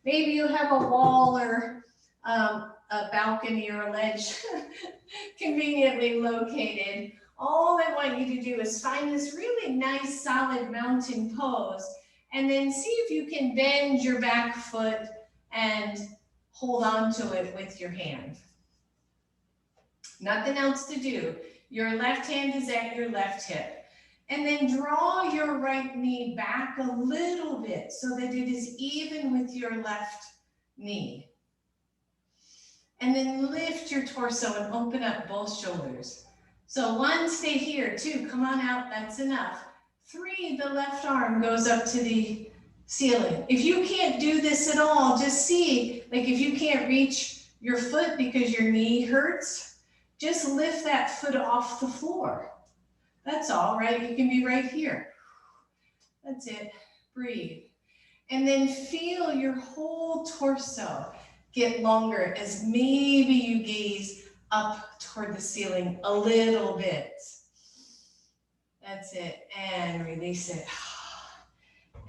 Maybe you have a wall or a balcony or a ledge conveniently located. All I want you to do is find this really nice solid mountain pose and then see if you can bend your back foot and hold on to it with your hand. Nothing else to do. Your left hand is at your left hip. And then draw your right knee back a little bit so that it is even with your left knee. And then lift your torso and open up both shoulders. So 1, stay here. 2, come on out, that's enough. 3, the left arm goes up to the ceiling. If you can't do this at all, just see, like if you can't reach your foot because your knee hurts, just lift that foot off the floor. That's all, right? You can be right here. That's it. Breathe. And then feel your whole torso get longer as maybe you gaze up toward the ceiling a little bit. That's it. And release it.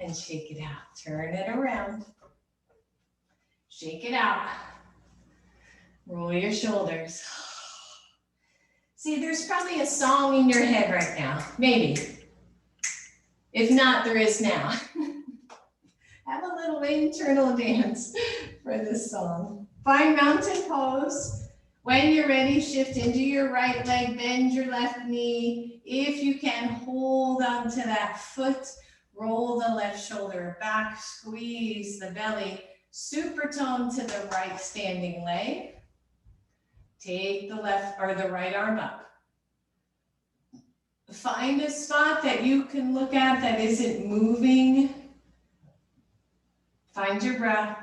And shake it out. Turn it around. Shake it out. Roll your shoulders. See, there's probably a song in your head right now, maybe. If not, there is now. Have a little internal dance for this song. Find mountain pose. When you're ready, shift into your right leg, bend your left knee. If you can, hold on to that foot. Roll the left shoulder back, squeeze the belly. Super tone to the right standing leg. Take the left or the right arm up. Find a spot that you can look at that isn't moving. Find your breath.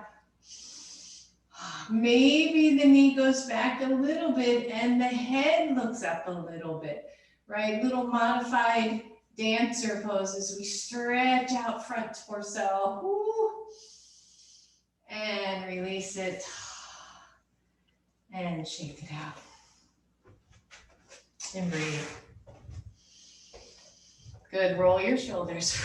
Maybe the knee goes back a little bit and the head looks up a little bit, right? Little modified dancer poses. We stretch out front torso. Woo. And release it. And shake it out. And breathe. Good, roll your shoulders.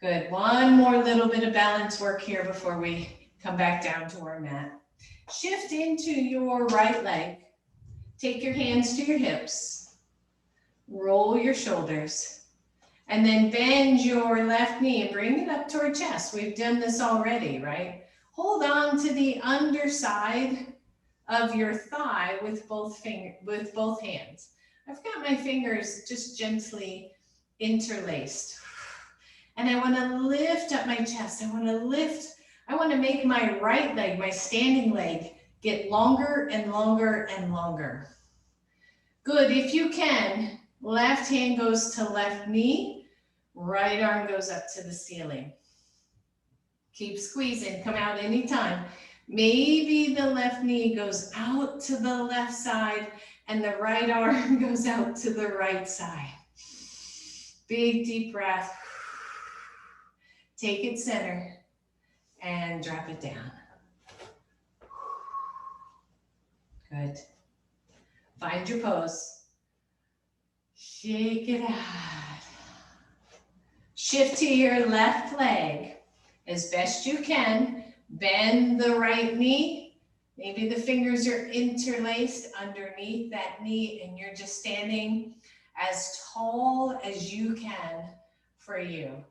Good, one more little bit of balance work here before we come back down to our mat. Shift into your right leg. Take your hands to your hips. Roll your shoulders. And then bend your left knee and bring it up toward chest. We've done this already, right? Hold on to the underside of your thigh with both hands. I've got my fingers just gently interlaced. And I want to lift up my chest. I want to make my right leg, my standing leg, get longer and longer and longer. Good, if you can, left hand goes to left knee, right arm goes up to the ceiling. Keep squeezing, come out anytime. Maybe the left knee goes out to the left side and the right arm goes out to the right side. Big deep breath. Take it center and drop it down. Good. Find your pose. Shake it out. Shift to your left leg as best you can. Bend the right knee. Maybe the fingers are interlaced underneath that knee and you're just standing as tall as you can for you.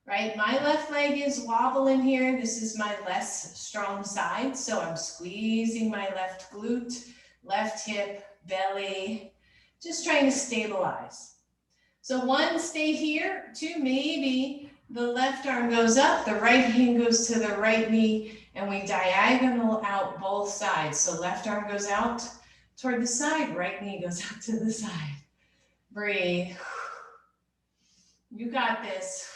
Right, my left leg is wobbling here. This is my less strong side, so I'm squeezing my left glute, left hip, belly, just trying to stabilize. So one, stay here. Two, maybe the left arm goes up, the right hand goes to the right knee, and we diagonal out both sides. So left arm goes out toward the side, right knee goes out to the side. Breathe. You got this.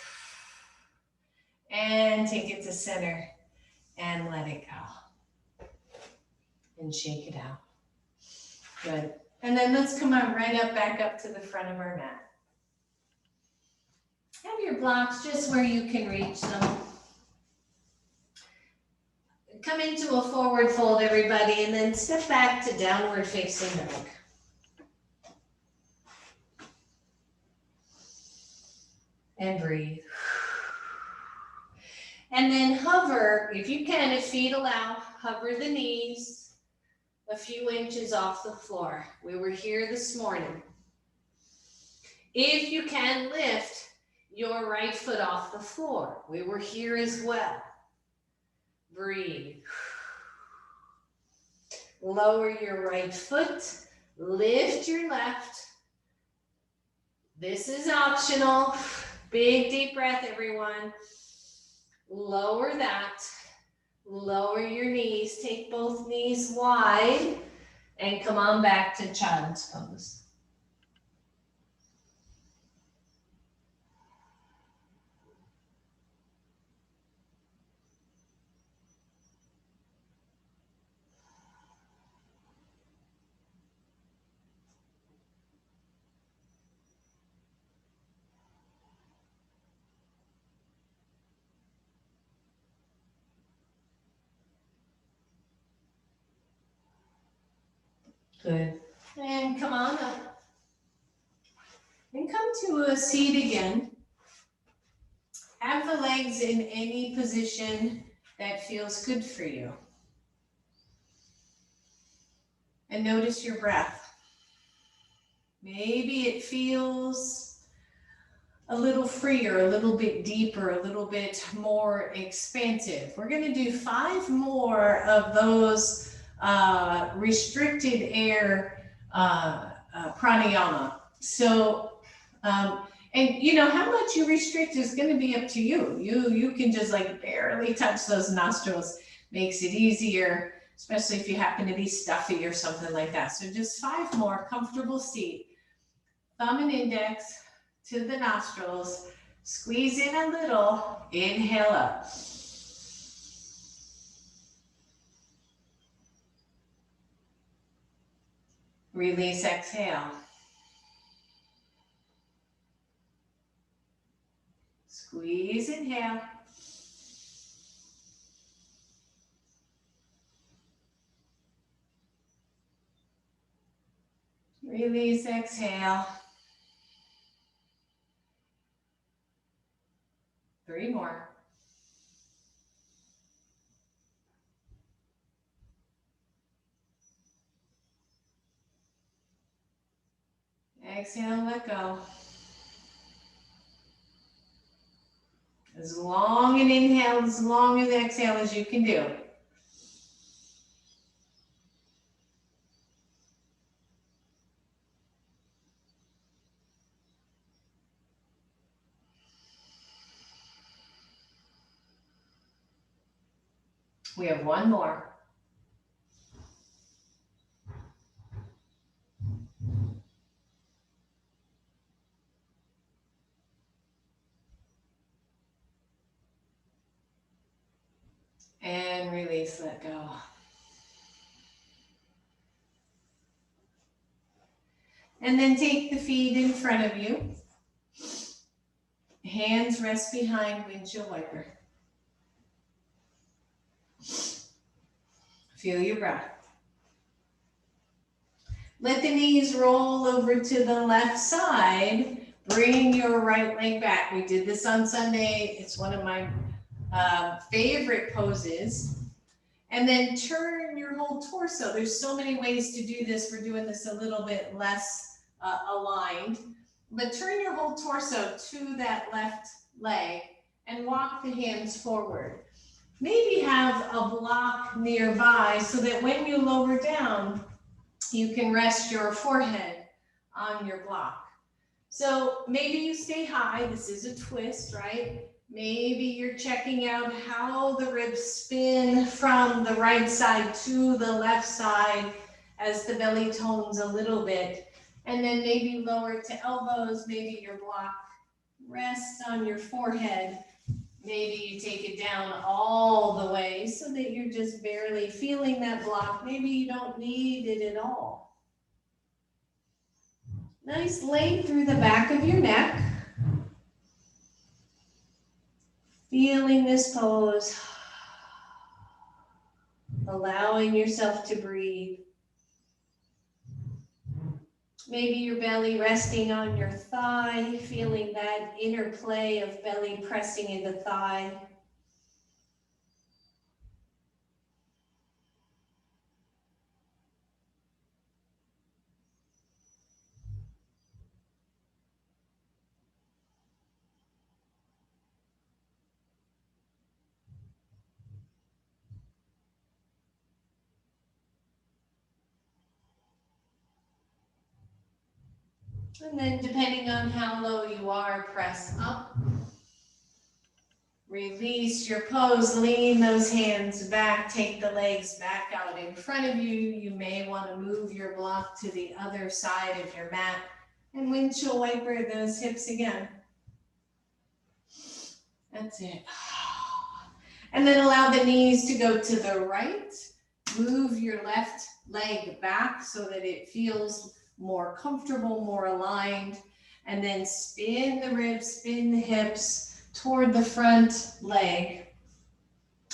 And take it to center and let it go. And shake it out. Good. And then let's come on right up, back up to the front of our mat. Have your blocks just where you can reach them. Come into a forward fold, everybody, and then step back to downward facing dog. And breathe. And then hover, if you can, if feet allow, hover the knees a few inches off the floor. We were here this morning. If you can, lift your right foot off the floor. We were here as well. Breathe. Lower your right foot, lift your left. This is optional. Big deep breath, everyone. Lower that, lower your knees, take both knees wide, and come on back to child's pose. Good. And come on up. And come to a seat again. Have the legs in any position that feels good for you. And notice your breath. Maybe it feels a little freer, a little bit deeper, a little bit more expansive. We're going to do 5 more of those restricted air pranayama. So, and you know, how much you restrict is going to be up to you. You can just like barely touch those nostrils. Makes it easier, especially if you happen to be stuffy or something like that. So just 5 more, comfortable seat. Thumb and index to the nostrils. Squeeze in a little. Inhale up. Release, exhale. Squeeze, inhale. Release, exhale. 3 more. Exhale, let go. As long an inhale, as long as exhale as you can do. We have 1 more. And release, let go. And then take the feet in front of you. Hands rest behind windshield wiper. Feel your breath. Let the knees roll over to the left side. Bring your right leg back. We did this on Sunday. It's one of my favorite poses. And then turn your whole torso. There's so many ways to do this. We're doing this a little bit less aligned. But turn your whole torso to that left leg and walk the hands forward. Maybe have a block nearby so that when you lower down, you can rest your forehead on your block. So maybe you stay high. This is a twist, right? Maybe you're checking out how the ribs spin from the right side to the left side as the belly tones a little bit. And then maybe lower to elbows, maybe your block rests on your forehead. Maybe you take it down all the way so that you're just barely feeling that block. Maybe you don't need it at all. Nice length through the back of your neck. Feeling this pose. Allowing yourself to breathe. Maybe your belly resting on your thigh, feeling that interplay of belly pressing into thigh. And then depending on how low you are, press up. Release your pose, lean those hands back, take the legs back out in front of you. You may want to move your block to the other side of your mat and windshield wiper those hips again. That's it. And then allow the knees to go to the right. Move your left leg back so that it feels more comfortable, more aligned. And then spin the ribs, spin the hips toward the front leg.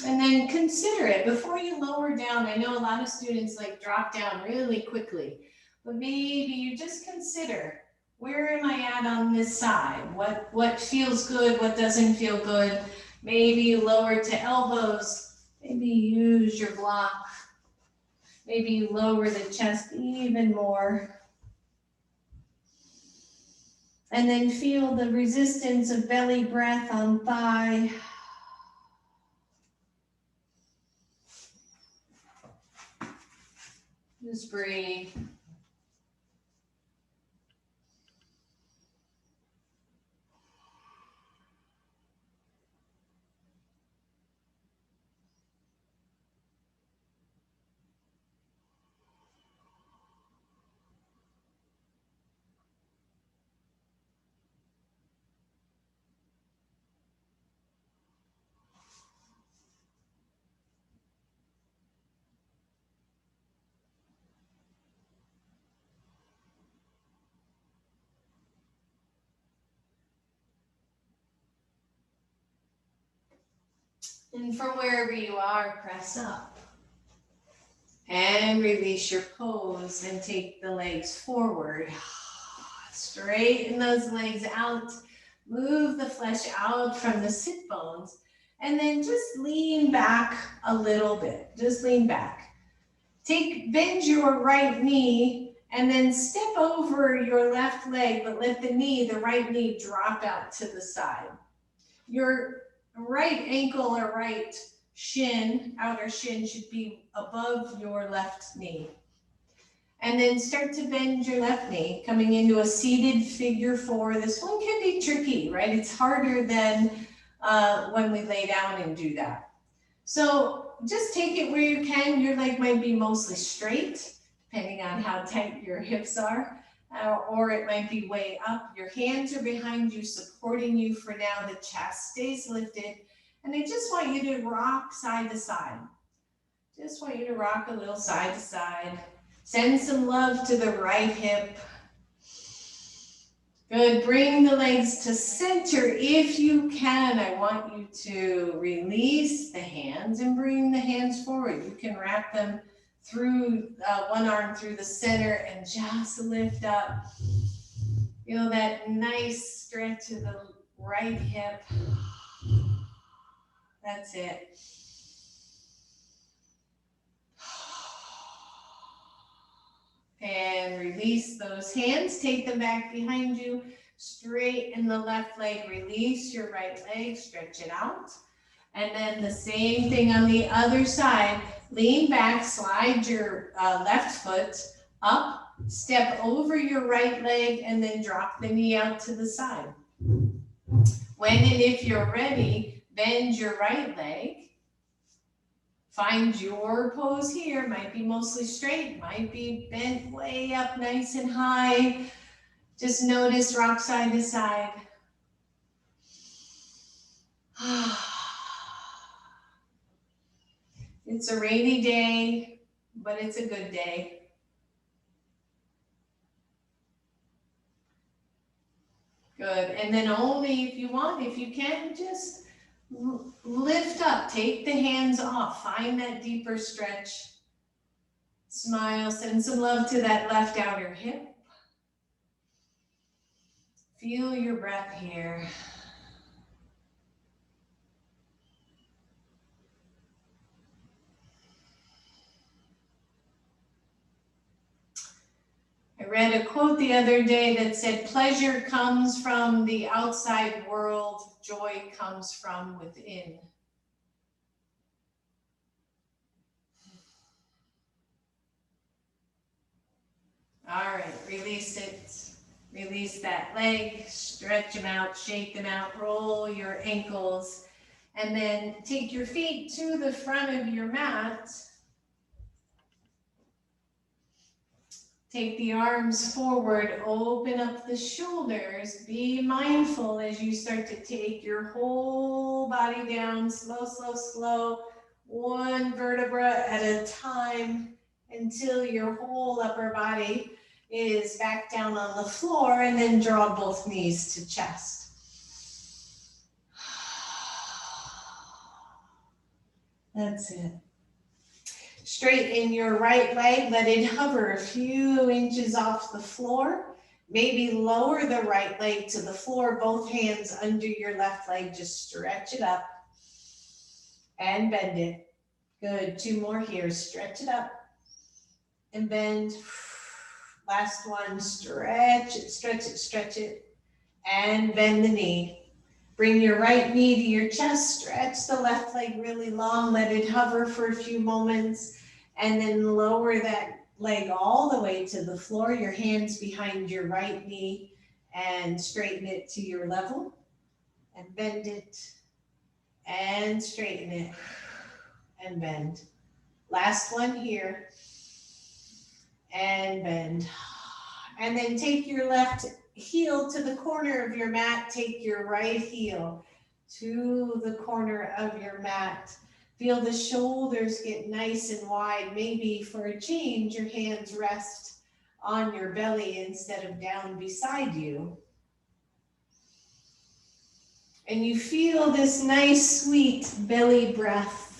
And then consider it before you lower down. I know a lot of students like drop down really quickly, but maybe you just consider, where am I at on this side? What feels good? What doesn't feel good? Maybe you lower to elbows. Maybe use your block. Maybe you lower the chest even more. And then feel the resistance of belly breath on thigh. Just breathe. And from wherever you are, press up. And release your pose and take the legs forward. Straighten those legs out. Move the flesh out from the sit bones. And then just lean back a little bit. Just lean back. Bend your right knee and then step over your left leg, but let the right knee drop out to the side. Your right ankle or right shin, outer shin, should be above your left knee. And then start to bend your left knee, coming into a seated figure four. This one can be tricky, right? It's harder than when we lay down and do that. So just take it where you can. Your leg might be mostly straight, depending on how tight your hips are. Or it might be way up. Your hands are behind you, supporting you for now. The chest stays lifted. And I just want you to rock side to side. Just want you to rock a little side to side. Send some love to the right hip. Good. Bring the legs to center if you can. I want you to release the hands and bring the hands forward. You can wrap them through one arm through the center and just lift up. Feel that nice stretch of the right hip. That's it. And release those hands. Take them back behind you. Straighten the left leg. Release your right leg. Stretch it out. And then the same thing on the other side. Lean back, slide your left foot up, step over your right leg, and then drop the knee out to the side. When and if you're ready, bend your right leg. Find your pose here. Might be mostly straight, might be bent way up nice and high. Just notice, rock side to side. It's a rainy day, but it's a good day. Good. And then only if you want, if you can, just lift up. Take the hands off. Find that deeper stretch. Smile. Send some love to that left outer hip. Feel your breath here. I read a quote the other day that said, pleasure comes from the outside world, joy comes from within. All right, release it. Release that leg, stretch them out, shake them out, roll your ankles, and then take your feet to the front of your mat. Take the arms forward, open up the shoulders. Be mindful as you start to take your whole body down, slow, slow, slow, one vertebra at a time until your whole upper body is back down on the floor, and then draw both knees to chest. That's it. Straighten your right leg, let it hover a few inches off the floor. Maybe lower the right leg to the floor, both hands under your left leg, just stretch it up and bend it. Good, 2 more here, stretch it up and bend. Last one, stretch it, stretch it, stretch it, and bend the knee. Bring your right knee to your chest, stretch the left leg really long, let it hover for a few moments, and then lower that leg all the way to the floor, your hands behind your right knee, and straighten it to your level, and bend it, and straighten it, and bend. Last one here. And bend. And then take your left heel to the corner of your mat. Take your right heel to the corner of your mat. Feel the shoulders get nice and wide. Maybe for a change, your hands rest on your belly instead of down beside you. And you feel this nice, sweet belly breath.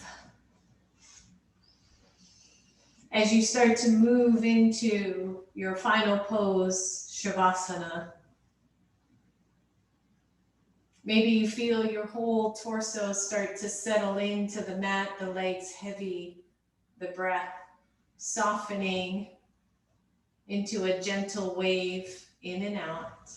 As you start to move into your final pose, Shavasana, maybe you feel your whole torso start to settle into the mat, the legs heavy, the breath softening into a gentle wave in and out.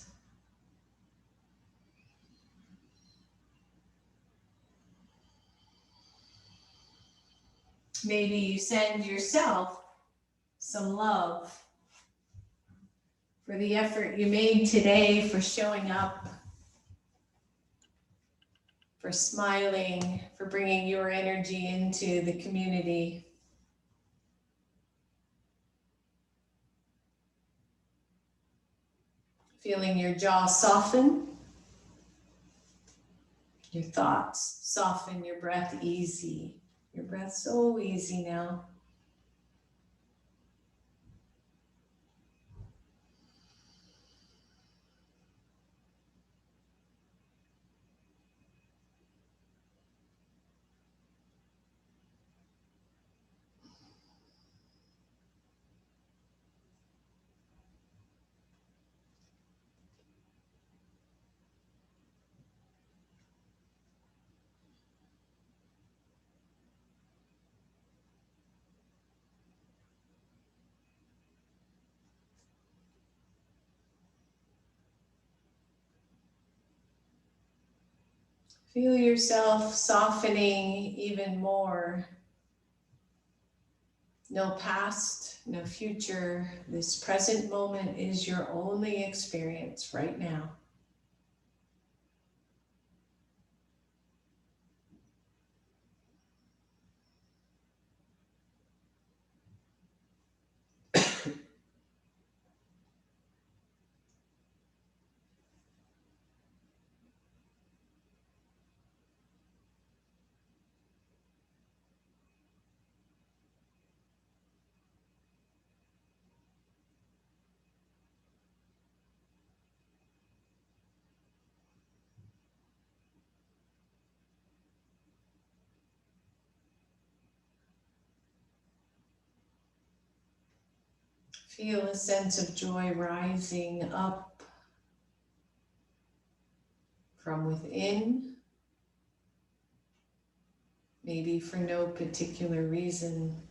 Maybe you send yourself some love for the effort you made today, for showing up, for smiling, for bringing your energy into the community. Feeling your jaw soften, your thoughts soften, your breath easy. Your breath so easy now. Feel yourself softening even more. No past, no future. This present moment is your only experience right now. Feel a sense of joy rising up from within, maybe for no particular reason.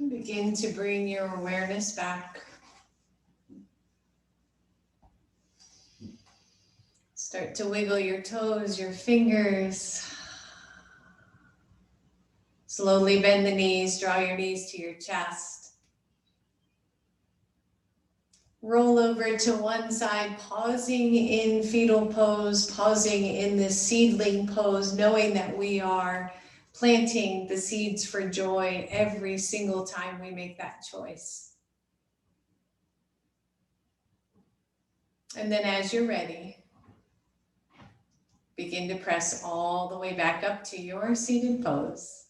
Begin to bring your awareness back. Start to wiggle your toes, your fingers. Slowly bend the knees, draw your knees to your chest. Roll over to one side, pausing in fetal pose, pausing in this seedling pose, knowing that we are planting the seeds for joy every single time we make that choice. And then as you're ready, begin to press all the way back up to your seated pose.